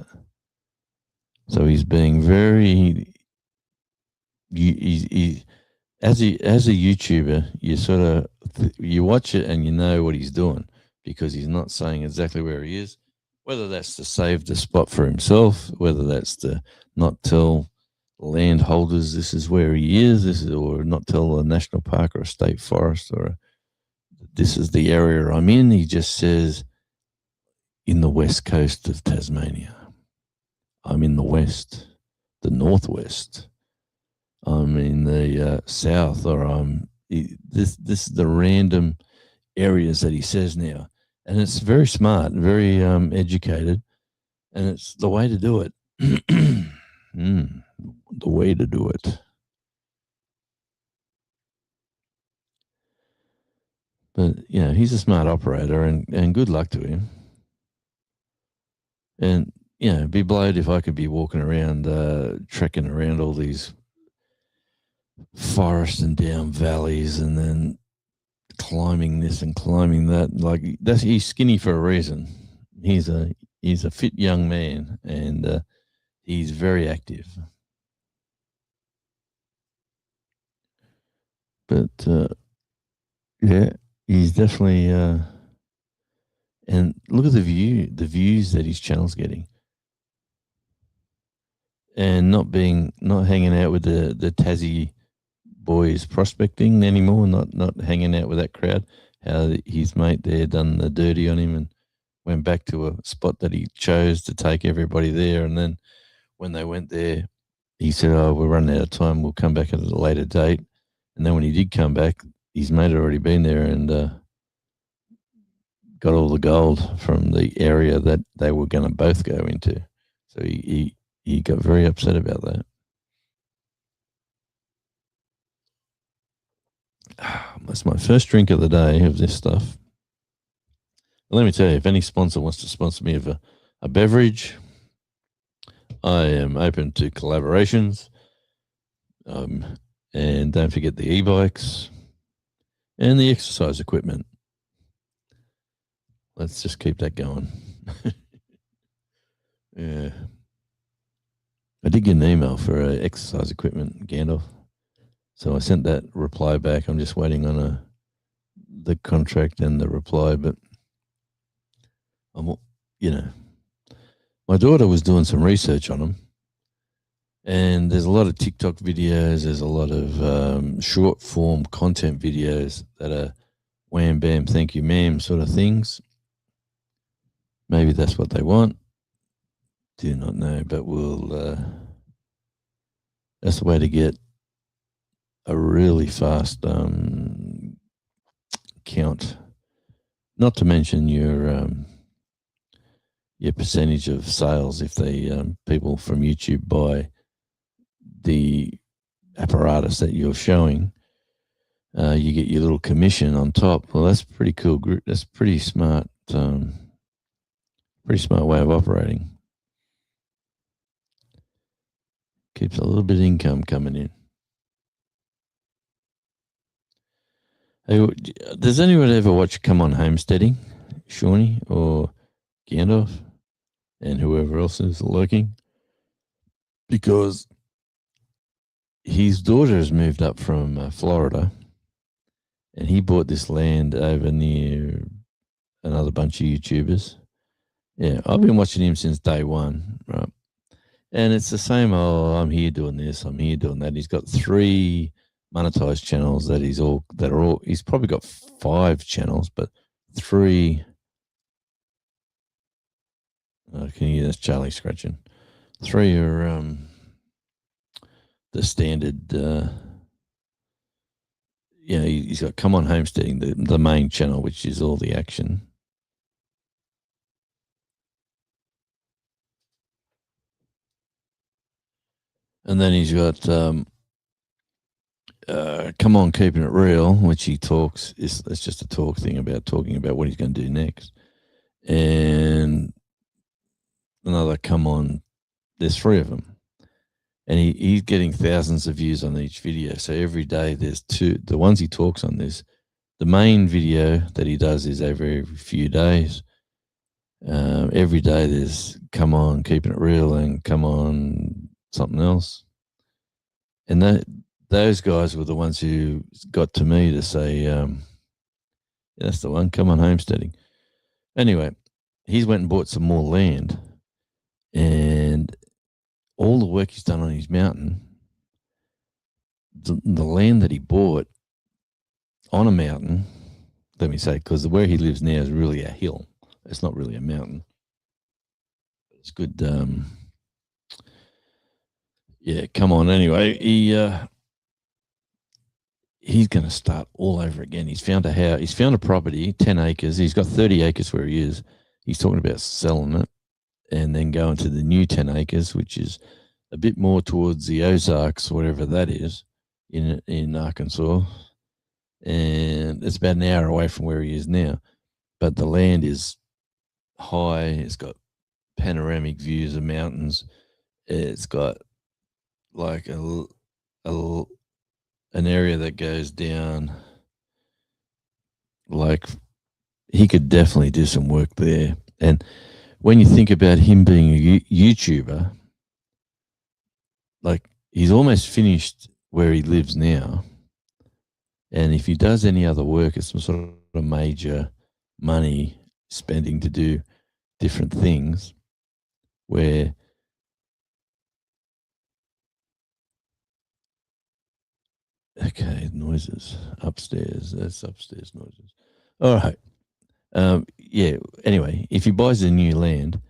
So he's being very... as a YouTuber, you sort of you watch it and you know what he's doing because he's not saying exactly where he is. Whether that's to save the spot for himself, whether that's to not tell landholders this is where he is, or not tell a national park or a state forest this is the area I'm in. He just says in the west coast of Tasmania. I'm in the west, the northwest. I'm in the south, or this is the random areas that he says now, and it's very smart, very educated, and it's the way to do it. The way to do it. But yeah, he's a smart operator, and good luck to him. And be blowed if I could be walking around, trekking around all these forests and down valleys, and then climbing this and climbing that. Like he's skinny for a reason. He's a fit young man, and he's very active. But yeah, he's definitely. And look at the views that his channel's getting, and not hanging out with the Tassie boys prospecting anymore, not hanging out with that crowd. How his mate there done the dirty on him and went back to a spot that he chose to take everybody there, and then when they went there, he said, "Oh, we're running out of time. We'll come back at a later date." And then when he did come back, his mate had already been there and got all the gold from the area that they were going to both go into. So he got very upset about that. That's my first drink of the day of this stuff. Let me tell you, if any sponsor wants to sponsor me of a beverage, I am open to collaborations. And don't forget the e-bikes and the exercise equipment. Let's just keep that going. Yeah. I did get an email for exercise equipment, Gandalf. So I sent that reply back. I'm just waiting on the contract and the reply, but my daughter was doing some research on them, and there's a lot of TikTok videos. There's a lot of short form content videos that are wham, bam, thank you, ma'am sort of things. Maybe that's what they want. Do not know, but that's the way to get a really fast count. Not to mention your percentage of sales if people from YouTube buy the apparatus that you're showing. You get your little commission on top. Well, that's pretty cool. That's pretty smart. Pretty smart way of operating. Keeps a little bit of income coming in. Hey, does anyone ever watch Come On Homesteading, Shawnee or Gandalf, and whoever else is lurking? Because his daughter has moved up from Florida, and he bought this land over near another bunch of YouTubers. Yeah, I've been watching him since day one, right? And it's the same, I'm here doing this, I'm here doing that. He's got 3 monetized channels he's probably got 5 channels, but 3. Can you hear that's Charlie scratching? 3 are the standard. He's got Come On Homesteading, the main channel, which is all the action. And then he's got Come On Keeping It Real, which he talks. It's just a talking about what he's going to do next. And another Come On. There's 3 of them. And he's getting thousands of views on each video. So every day there's 2. The ones he talks on this, the main video that he does is every few days. Every day there's Come On Keeping It Real and Come On something else. And those guys were the ones who got to me to say, that's the one, come on homesteading. Anyway, he's went and bought some more land, and all the work he's done on his mountain, the land that he bought on a mountain, let me say, because where he lives now is really a hill. It's not really a mountain. It's good. Yeah, come on. Anyway, he's going to start all over again. He's found a house. He's found a property, 10 acres. He's got 30 acres where he is. He's talking about selling it and then going to the new 10 acres, which is a bit more towards the Ozarks, whatever that is, in Arkansas. And it's about an hour away from where he is now. But the land is high. It's got panoramic views of mountains. It's got like an area that goes down. Like, he could definitely do some work there. And when you think about him being a YouTuber, like, he's almost finished where he lives now. And if he does any other work, it's some sort of major money spending to do different things where okay, noises upstairs. That's upstairs noises. All right. Yeah. Anyway, if he buys a new land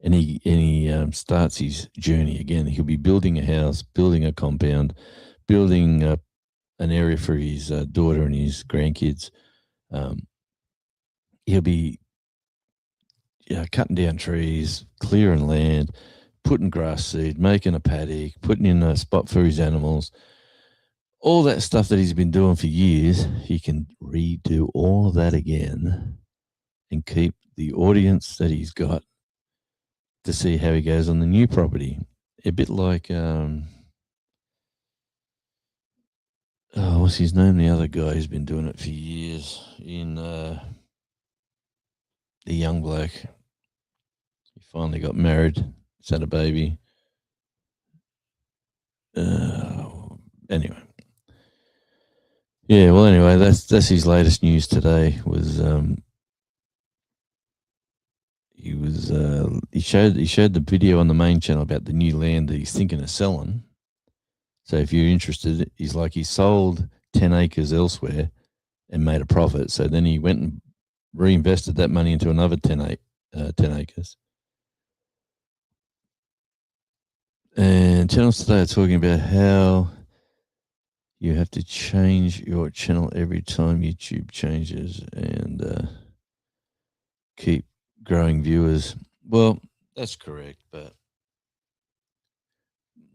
and he starts his journey again, he'll be building a house, building a compound, building an area for his daughter and his grandkids. He'll be cutting down trees, clearing land, putting grass seed, making a paddock, putting in a spot for his animals. All that stuff that he's been doing for years, he can redo all of that again and keep the audience that he's got to see how he goes on the new property. A bit like, what's his name? The other guy who's been doing it for years in the young bloke. He finally got married, he's had a baby. Anyway. Yeah, well, anyway, that's his latest news today. Was he showed the video on the main channel about the new land that he's thinking of selling. So if you're interested, he sold 10 acres elsewhere and made a profit. So then he went and reinvested that money into another 10 acres. And channels today are talking about how you have to change your channel every time YouTube changes and keep growing viewers. Well, that's correct, but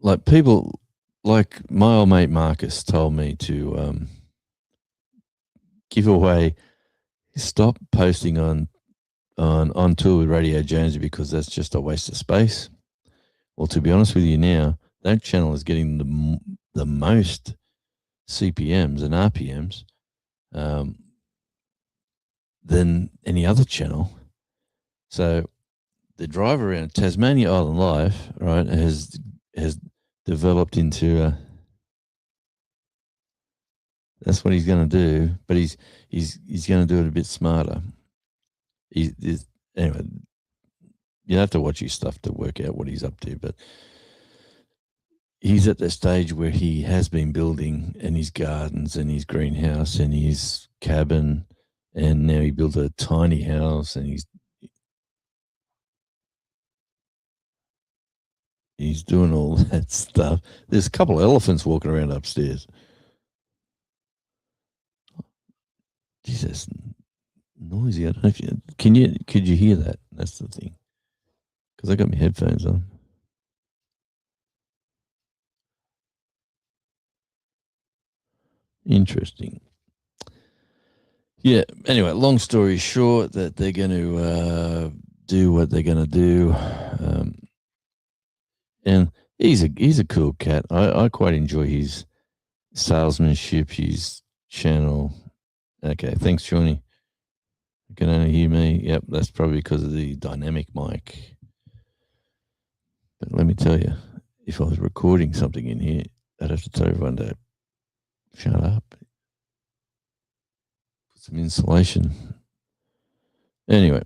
like people, like my old mate Marcus told me to give away, stop posting on tour with Radio Jonesy because that's just a waste of space. Well, to be honest with you now, that channel is getting the most CPMs and RPMs than any other channel. So the drive around Tasmania Island Life, right, has developed into that's what he's going to do, but he's going to do it a bit smarter. Anyway, you have to watch his stuff to work out what he's up to, but he's at the stage where he has been building in his gardens and his greenhouse and his cabin, and now he built a tiny house and he's doing all that stuff. There's a couple of elephants walking around upstairs. Jesus, noisy. I don't know if could you hear that? That's the thing. Because I got my headphones on. Interesting. Yeah. Anyway, long story short, that they're going to do what they're going to do, and he's a cool cat. I quite enjoy his salesmanship, his channel. Okay, thanks, Shawnee. You can only hear me. Yep, that's probably because of the dynamic mic. But let me tell you, if I was recording something in here, I'd have to tell everyone to Shut up. Put some insulation. Anyway,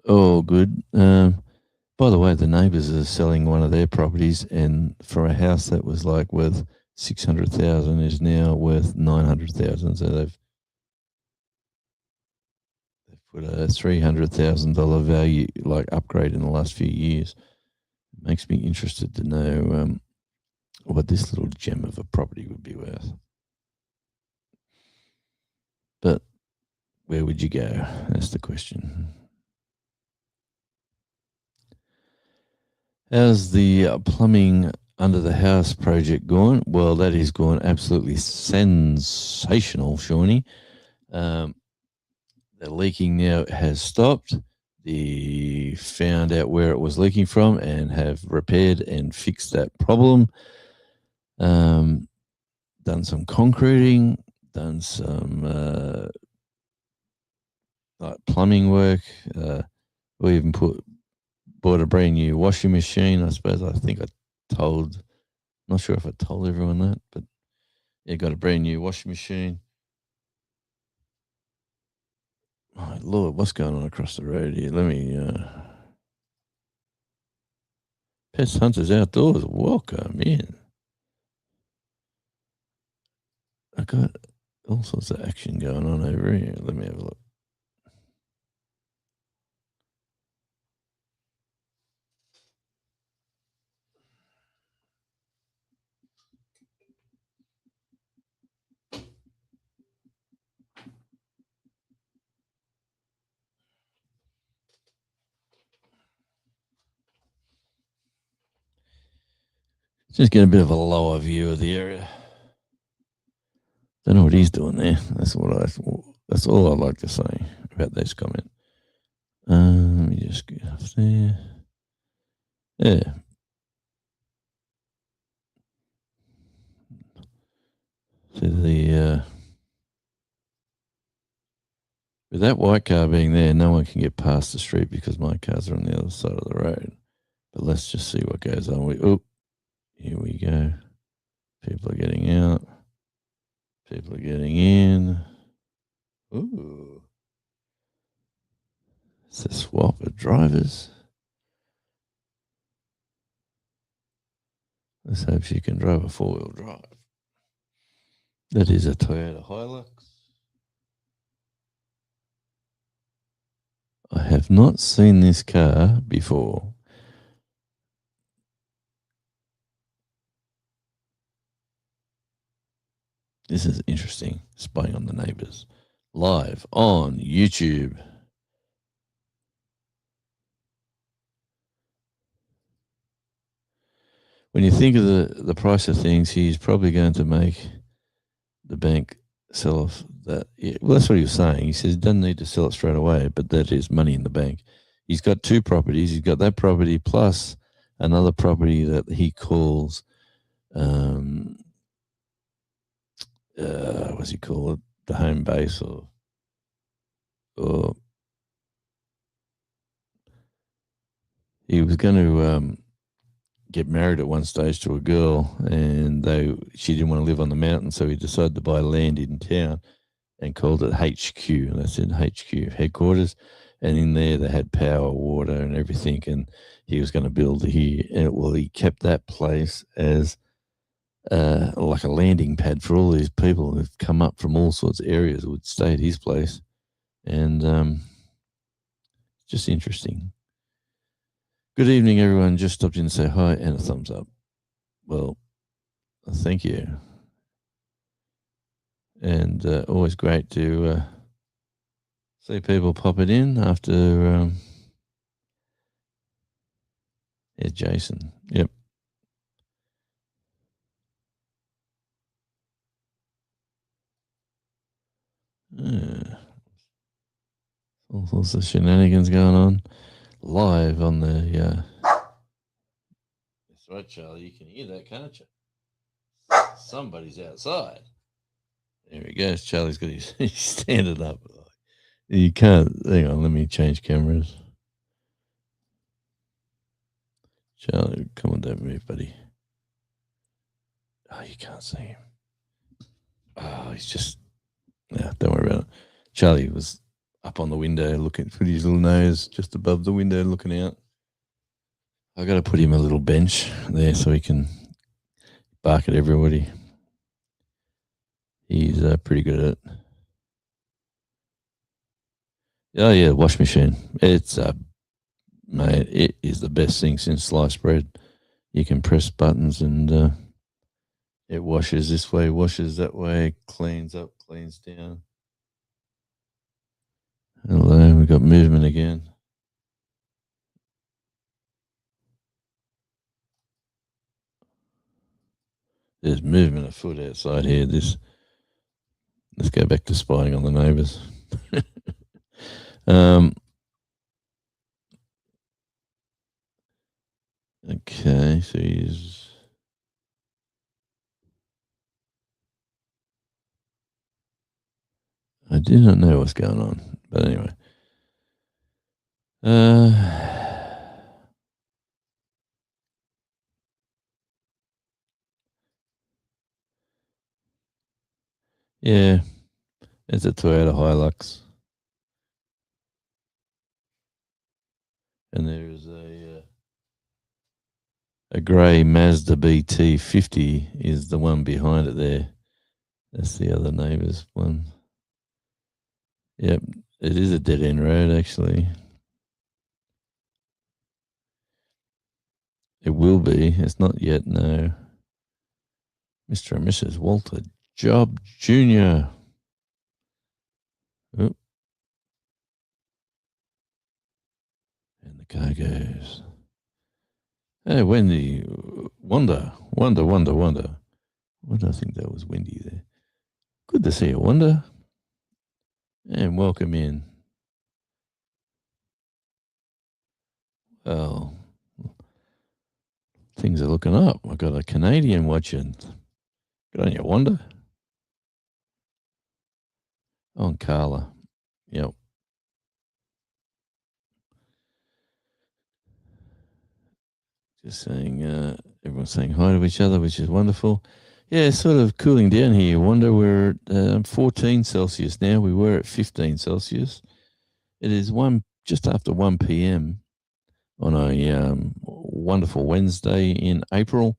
all good. By the way, the neighbours are selling one of their properties, and for a house that was like worth 600,000 is now worth 900,000. So they've put a $300,000 value like upgrade in the last few years. It makes me interested to know what this little gem of a property would be worth. But where would you go? That's the question. How's the plumbing under the house project gone? Well, that is gone absolutely sensational, Shawnee. The leaking now has stopped. They found out where it was leaking from and have repaired and fixed that problem. Done some concreting, done some like plumbing work. We even bought a brand new washing machine. I suppose I think I told, not sure if I told everyone that, but yeah, got a brand new washing machine. Oh Lord, what's going on across the road here? Let me. Pest Hunters Outdoors, welcome in. I got all sorts of action going on over here. Let me have a look. Just get a bit of a lower view of the area. Don't know what he's doing there. That's all I'd like to say about this comment. Let me just get up there. Yeah. So with that white car being there, no one can get past the street because my cars are on the other side of the road. But let's just see what goes on. Here we go. People are getting out. People are getting in. Ooh. It's a swap of drivers. Let's hope she can drive a four-wheel drive. That is a Toyota Hilux. I have not seen this car before. This is interesting. Spying on the neighbors. Live on YouTube. When you think of the price of things, he's probably going to make the bank sell off that. Yeah, well, that's what he was saying. He says he doesn't need to sell it straight away, but that is money in the bank. He's got two properties. He's got that property plus another property that he calls, what's he call it? The home base or he was going to get married at one stage to a girl, and she didn't want to live on the mountain, so he decided to buy land in town and called it HQ. And that's in HQ headquarters. And in there, they had power, water, and everything. And he was going to build here. And he kept that place as like a landing pad for all these people who've come up from all sorts of areas who would stay at his place. And just interesting. Good evening, everyone. Just stopped in to say hi and a thumbs up. Well, thank you. And always great to see people popping in after. Yeah, Jason. Yep. All sorts of shenanigans going on live on the. That's right, Charlie. You can hear that, can't you? Somebody's outside. There he goes. Charlie's got he's standing up. You can't. Hang on. Let me change cameras. Charlie, come on, don't move, buddy. Oh, you can't see him. Oh, he's just, yeah, don't worry about it. Charlie was up on the window looking, put his little nose just above the window looking out. I got to put him a little bench there so he can bark at everybody. He's pretty good at it. Oh yeah, wash machine. It's mate, it is the best thing since sliced bread. You can press buttons and it washes this way, washes that way, cleans up, cleans down. Hello, we got movement again. There's movement afoot outside here. Let's go back to spying on the neighbours. Okay, so I do not know what's going on, but anyway. Yeah, it's a Toyota Hilux. And there's a grey Mazda BT50 is the one behind it there. That's the other neighbour's one. Yep, it is a dead end road actually. It will be. It's not yet, no. Mr. and Mrs. Walter Job Jr. Oh. And the car goes. Hey, Wendy. Wanda. What do I think that was Wendy there? Good to see you, Wanda. And welcome in. Well, things are looking up. I've got a Canadian watching. Good on you, Wanda. Oh, and Carla. Yep. Just saying, everyone's saying hi to each other, which is wonderful. Yeah, sort of cooling down here. Wonder we're at 14 Celsius now. We were at 15 Celsius. It is just after 1 p.m. on a wonderful Wednesday in April.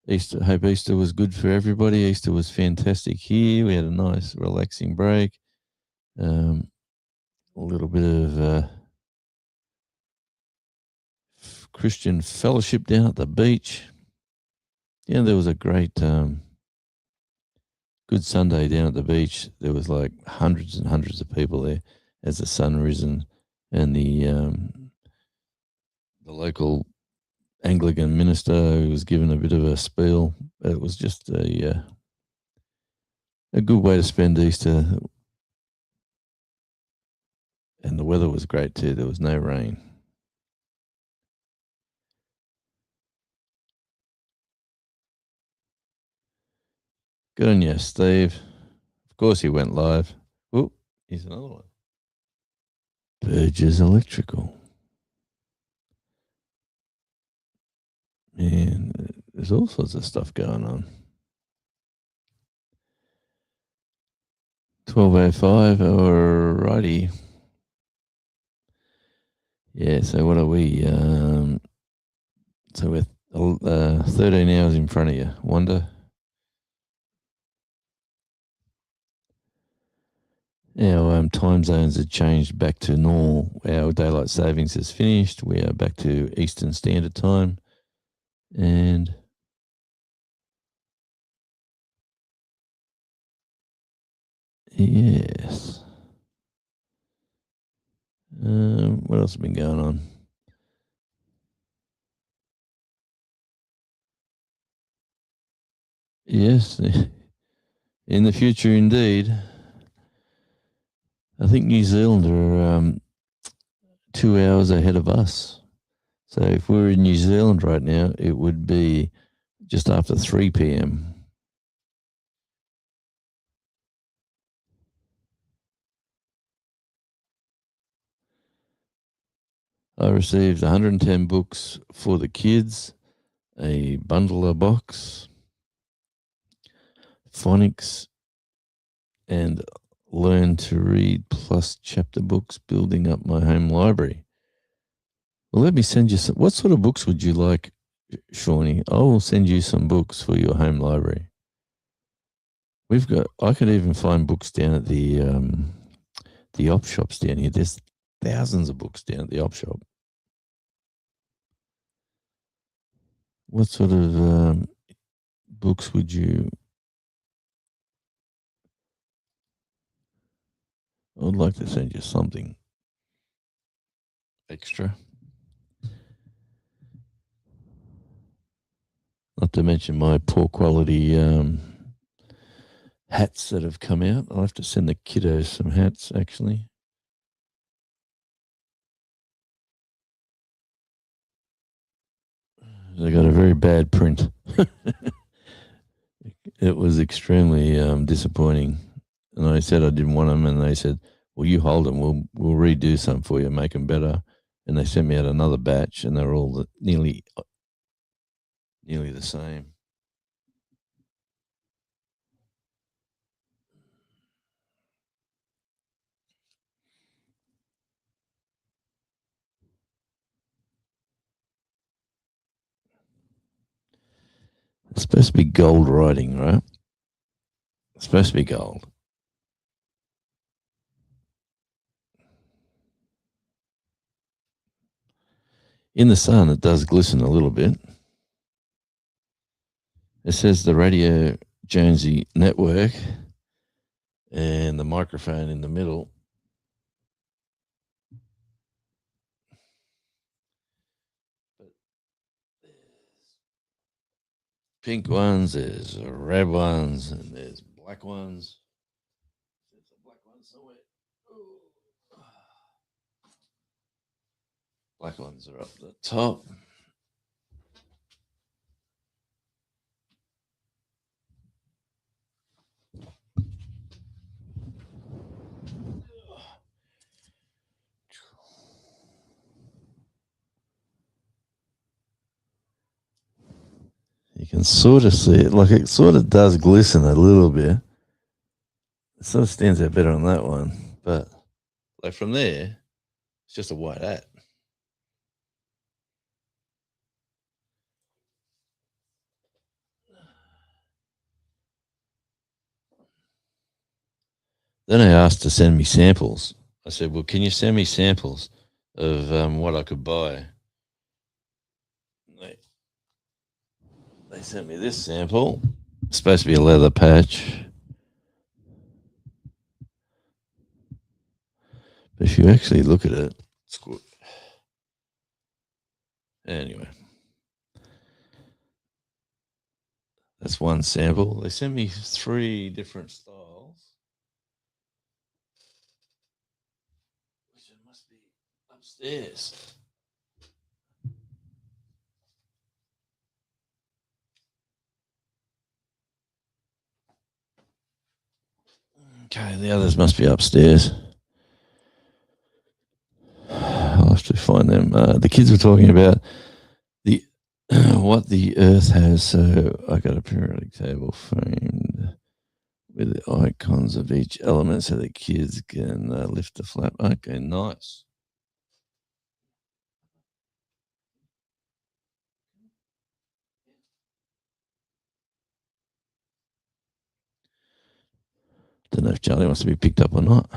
Hope Easter was good for everybody. Easter was fantastic here. We had a nice, relaxing break. A little bit of Christian fellowship down at the beach. Yeah, there was a great good Sunday down at the beach. There was like hundreds and hundreds of people there as the sun risen, and the local Anglican minister who was given a bit of a spiel. It was just a good way to spend Easter, and the weather was great too. There was no rain. Good on you, Steve. Of course he went live. Oh, here's another one. Burgess Electrical. Man, there's all sorts of stuff going on. 12:05, alrighty. Yeah, so what are we? So we're 13 hours in front of you. Wonder. Our time zones have changed back to normal. Our daylight savings is finished. We are back to Eastern Standard Time. And yes. What else has been going on? Yes, in the future, indeed. I think New Zealand are 2 hours ahead of us. So if we were in New Zealand right now, it would be just after 3 p.m. I received 110 books for the kids, a bundler box, phonics, and learn to read plus chapter books, building up my home library. Well, let me send you some. What sort of books would you like, Shawnee? I will send you some books for your home library. I could even find books down at the op shops down here. There's thousands of books down at the op shop. What sort of books would you? I would like to send you something extra. Not to mention my poor quality hats that have come out. I'll have to send the kiddos some hats, actually. They got a very bad print. It was extremely disappointing. And I said I didn't want them, and they said, well, you hold them. We'll redo some for you, make them better. And they sent me out another batch, and they're all nearly the same. It's supposed to be gold writing, right? It's supposed to be gold. In the sun, it does glisten a little bit. It says the Radio Jonesy Network and the microphone in the middle. Pink ones, there's red ones, and there's black ones. There's a black one somewhere. Ooh. Black ones are up the top. You can sort of see it, like it sort of does glisten a little bit. It sort of stands out better on that one, but like from there, it's just a white hat. Then I asked to send me samples. I said, well, can you send me samples of what I could buy? They sent me this sample. It's supposed to be a leather patch. But if you actually look at it, it's good. Anyway, that's one sample. They sent me 3 different styles. Which it must be upstairs. Okay, the others must be upstairs. I'll have to find them. The kids were talking about the what the Earth has. So I got a periodic table framed with the icons of each element, so the kids can lift the flap. Okay, nice. Don't know if Charlie wants to be picked up or not.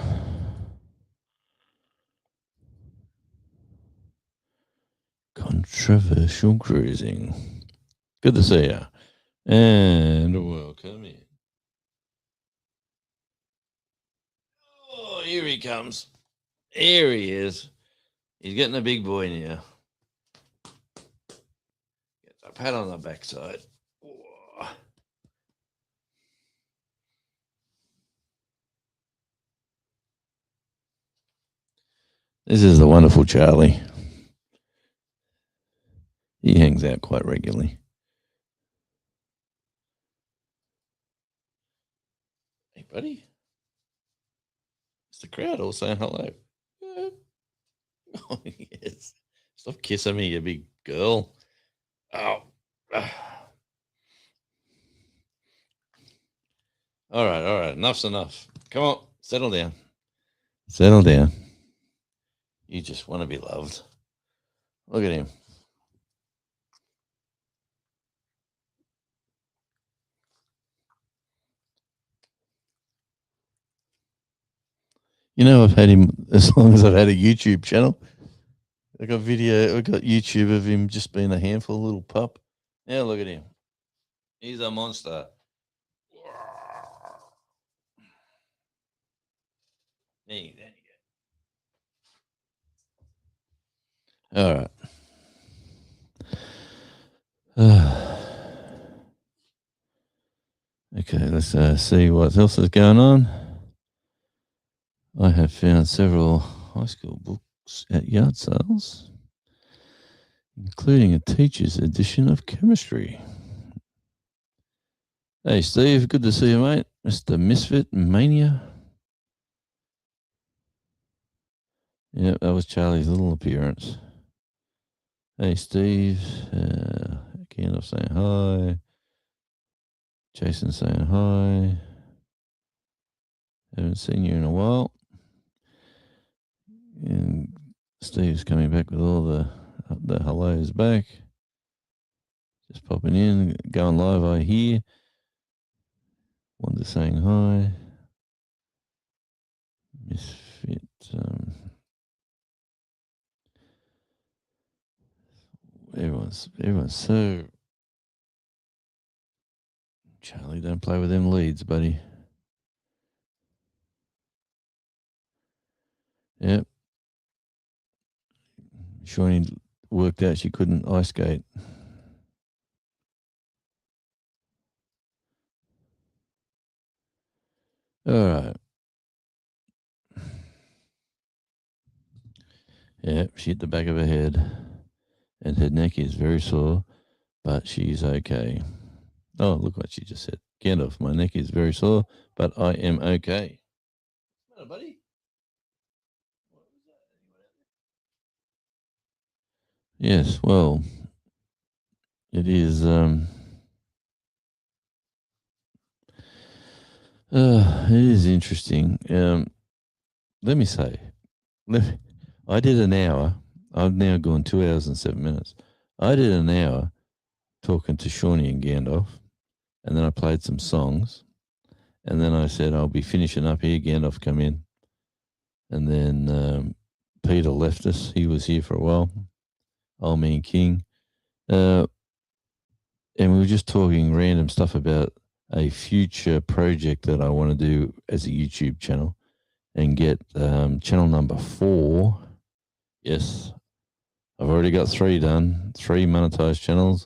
Controversial cruising. Good to see you. And welcome in. Oh, here he comes. Here he is. He's getting a big boy now. Gets a pat on the backside. Whoa. This is the wonderful Charlie. He hangs out quite regularly. Hey, buddy. It's the crowd all saying hello. Yeah. Oh, yes. Stop kissing me, you big girl. Oh. All right. Enough's enough. Come on, settle down. Settle down. You just want to be loved. Look at him. You know, I've had him as long as I've had a YouTube channel. I got YouTube of him just being a handful, little pup. Now look at him. He's a monster. There you go. All right. Okay, let's see what else is going on. I have found several high school books at yard sales, including a teacher's edition of chemistry. Hey, Steve, good to see you, mate. Mr. Misfit Mania. Yep, that was Charlie's little appearance. Hey, Steve. Gandalf saying hi. Jason saying hi. Haven't seen you in a while. And Steve's coming back with all the hellos back. Just popping in, going live, I hear. Wanda saying hi. Misfit. Everyone's so. Charlie, don't play with them leads, buddy. Yep. Shawnee worked out she couldn't ice skate. All right. Yeah, she hit the back of her head, and her neck is very sore, but she's okay. Oh, look what she just said. Gandalf, my neck is very sore, but I am okay. What's the matter, buddy? Yes, well, it is. It is interesting. Let me say, I did an hour. I've now gone 2 hours and 7 minutes. I did an hour talking to Shawnee and Gandalf, and then I played some songs, and then I said I'll be finishing up here. Gandalf come in, and then Peter left us. He was here for a while. Old Man King, and we were just talking random stuff about a future project that I want to do as a YouTube channel, and get channel number 4. Yes, I've already got 3 done, 3 monetized channels.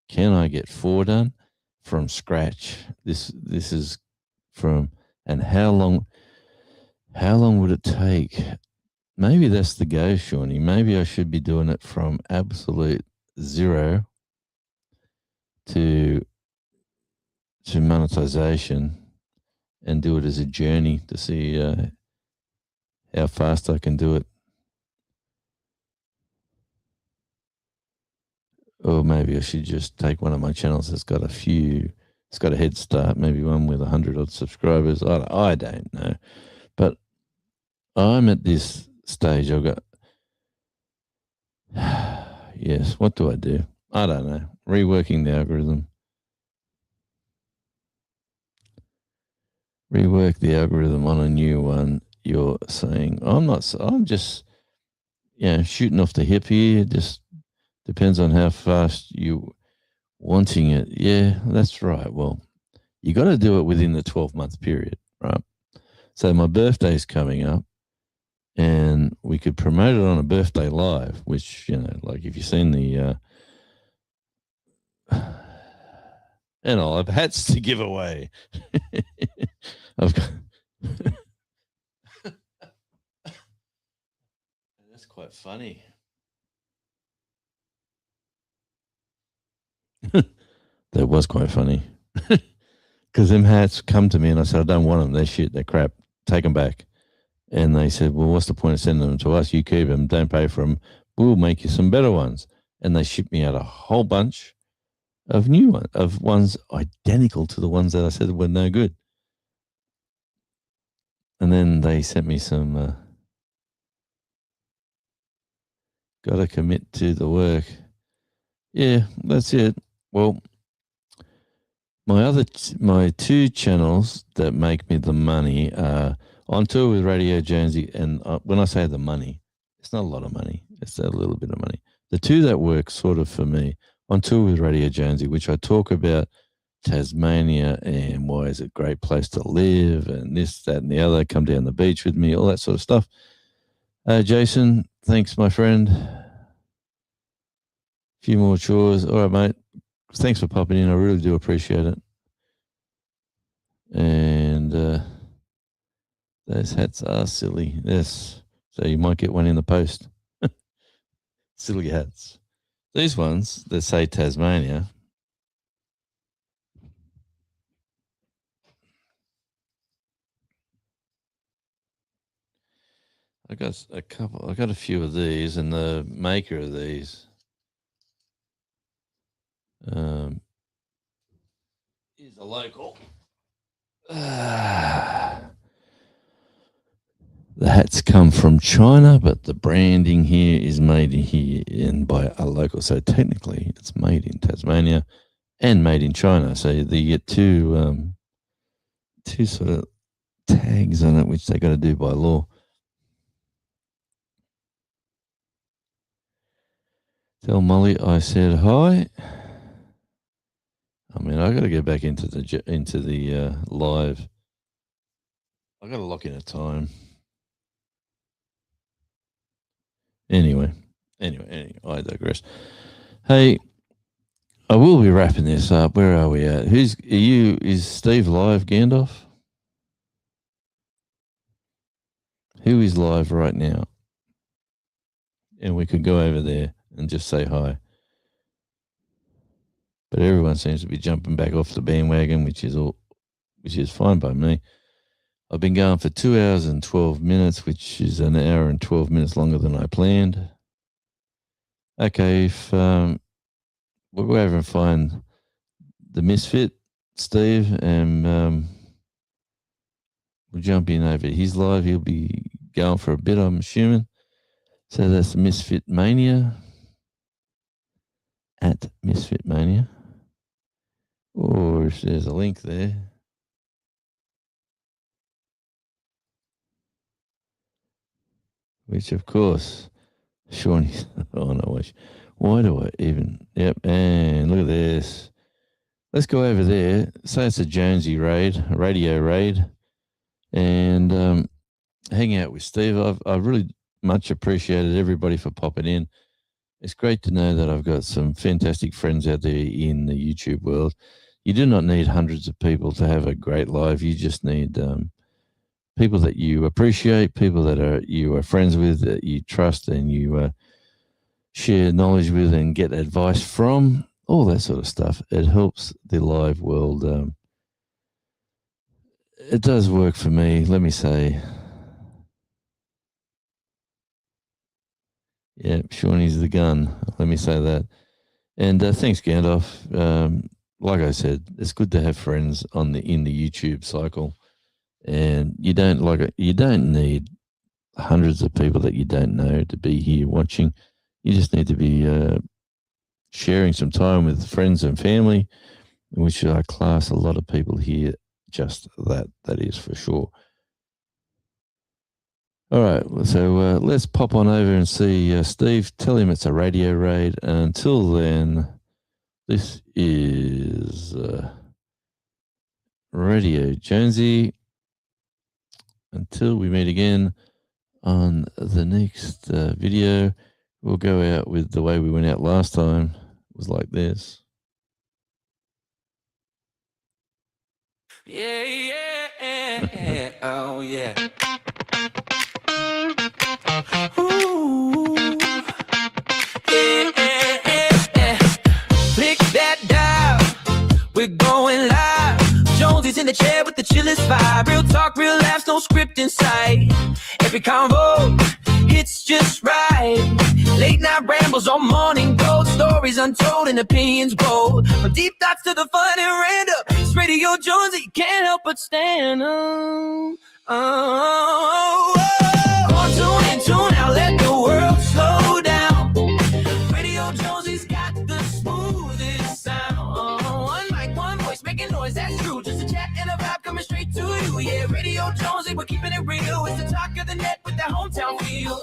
Can I get 4 done from scratch? This is from, and how long would it take? Maybe that's the go, Shawnee. Maybe I should be doing it from absolute zero to monetization, and do it as a journey to see how fast I can do it. Or maybe I should just take one of my channels that's got it's got a head start, maybe one with 100 odd subscribers. I don't know. But I'm at this stage. I've got, yes, what do I do? I don't know. Reworking the algorithm. Rework the algorithm on a new one. You're saying, I'm just, shooting off the hip here. Just depends on how fast you wanting it. Yeah, that's right. Well, you got to do it within the 12-month period, right? So my birthday's coming up, and we could promote it on a birthday live, which, like if you've seen the, and I'll have hats to give away. I've got that's quite funny. That was quite funny. Because them hats come to me and I said, I don't want them. They're shit. They're crap. Take them back. And they said, well, what's the point of sending them to us? You keep them. Don't pay for them. We'll make you some better ones. And they shipped me out a whole bunch of new ones, of ones identical to the ones that I said were no good. And then they sent me some, got to commit to the work. Yeah, that's it. Well, my two channels that make me the money are On Tour with Radio Jonesy, and when I say the money, it's not a lot of money. It's a little bit of money. The two that work sort of for me, On Tour with Radio Jonesy, which I talk about Tasmania and why is it a great place to live and this, that, and the other. Come down the beach with me, all that sort of stuff. Jason, thanks, my friend. A few more chores. All right, mate. Thanks for popping in. I really do appreciate it. And those hats are silly. Yes. So you might get one in the post. Silly hats. These ones that say Tasmania. I got a couple. I got a few of these, and the maker of these is a local. The hats come from China, but the branding here is made here by a local. So technically, it's made in Tasmania and made in China. So you get two sort of tags on it, which they got to do by law. Tell Molly I said hi. I mean, I got to get back into the live. I got to lock in a time. Anyway, I digress. Hey, I will be wrapping this up. Where are we at? Is Steve live, Gandalf? Who is live right now? And we could go over there and just say hi. But everyone seems to be jumping back off the bandwagon, which is fine by me. I've been going for 2 hours and 12 minutes, which is an hour and 12 minutes longer than I planned. Okay, if we'll go over and find the Misfit, Steve, and we'll jump in over his live. He'll be going for a bit, I'm assuming. So that's the Misfit Mania, at Misfit Mania. Or if there's a link there. Which, of course, Shawnee. Oh, no. Why do I even? Yep. And look at this. Let's go over there. Say it's a Jonesy raid, a radio raid, and hang out with Steve. I've really much appreciated everybody for popping in. It's great to know that I've got some fantastic friends out there in the YouTube world. You do not need hundreds of people to have a great live. You just need people that you appreciate, people that you are friends with, that you trust and you share knowledge with and get advice from, all that sort of stuff. It helps the live world. It does work for me, let me say. Yeah, Shawnee's the gun. Let me say that. And thanks, Gandalf. Like I said, it's good to have friends in the YouTube cycle, and you don't need hundreds of people that you don't know to be here watching. You just need to be sharing some time with friends and family, which I class a lot of people here just that. That is for sure. All right, so let's pop on over and see Steve. Tell him it's a radio raid. Until then, this is Radio Jonesy. Until we meet again on the next video, we'll go out with the way we went out last time. It was like this. Yeah, oh yeah. Ooh. Yeah. Click that dial. We're going live. Jones is in the chair with the chillest vibe. Real talk, real laughs, no script in sight. Every convo hits just right. Late night rambles on morning gold. Stories untold and opinions bold. From deep thoughts to the fun and random. It's Radio Jonesy, can't help but stand on. Radio Jonesy, we're keeping it real. It's the talk of the net with that hometown feel.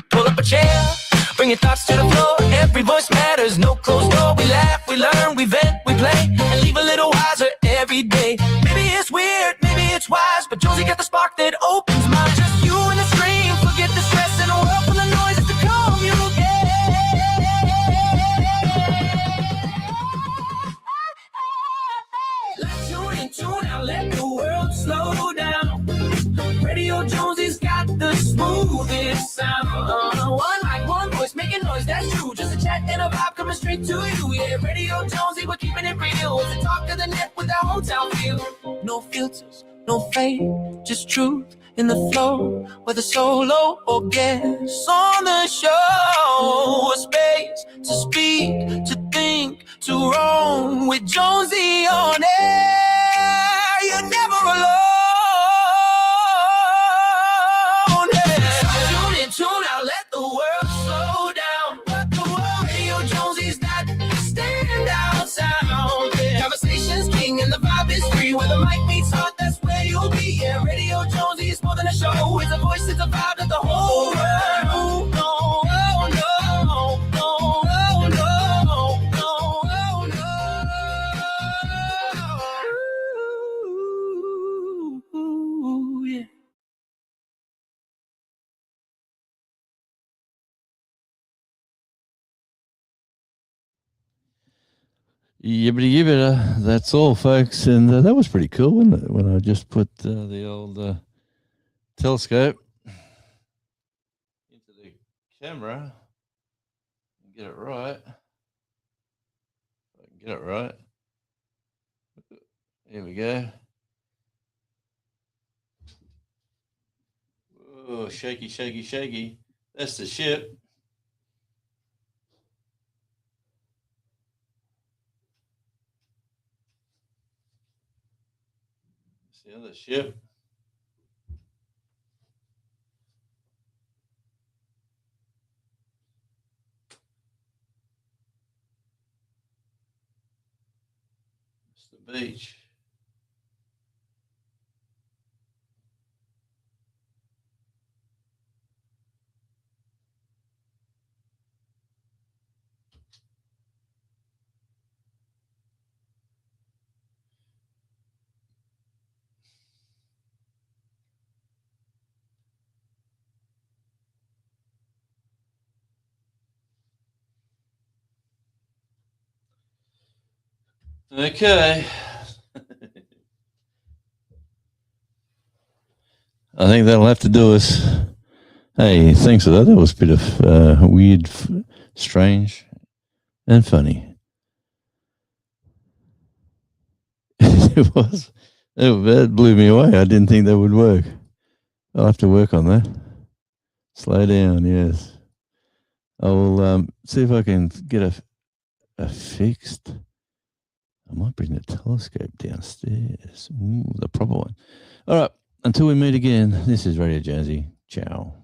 Pull up a chair, bring your thoughts to the floor. Every voice matters, no closed door. We laugh, we learn, we vent, we play, and leave a little wiser every day. Maybe it's weird, maybe it's wise, but Jonesy got the spark that opens minds. Just you and the stream, forget the stress in a world full of noises to communicate. Let's tune out, let the world slow down. Radio Jonesy's got the smoothest sound. One mic, one voice, making noise, that's true. Just a chat and a vibe coming straight to you. Yeah, Radio Jonesy, we're keeping it real. It's the talk of the net with that hometown feel. No filters, no fade, just truth in the flow. Whether solo or guest on the show, a space to speak, to think, to roam with Jonesy on air. You're never alone. Tune out, let the world slow down. Let the world. Radio Jonesy's that standout sound. Yeah. Conversation's king and the vibe is free. Where the mic meets heart, that's where you'll be. Yeah, Radio Jonesy is more than a show. It's a voice, it's a vibe that the whole world. Oh, no, oh, no, no, oh, no, no, oh, no. Ooh, yeah. Yibbity yibbita. That's all, folks. And that was pretty cool, wasn't it? When I just put the old telescope into the camera and get it right. If I can get it right. Here we go. Oh, shaky, shaky, shaky. That's the ship. The other ship. It's the beach. Okay. I think that'll have to do us. Hey, thanks for that. That was a bit of weird, strange, and funny. It was. That blew me away. I didn't think that would work. I'll have to work on that. Slow down, yes. I will see if I can get a fixed. I might bring the telescope downstairs. Ooh, the proper one. All right. Until we meet again, this is Radio Jonesy. Ciao.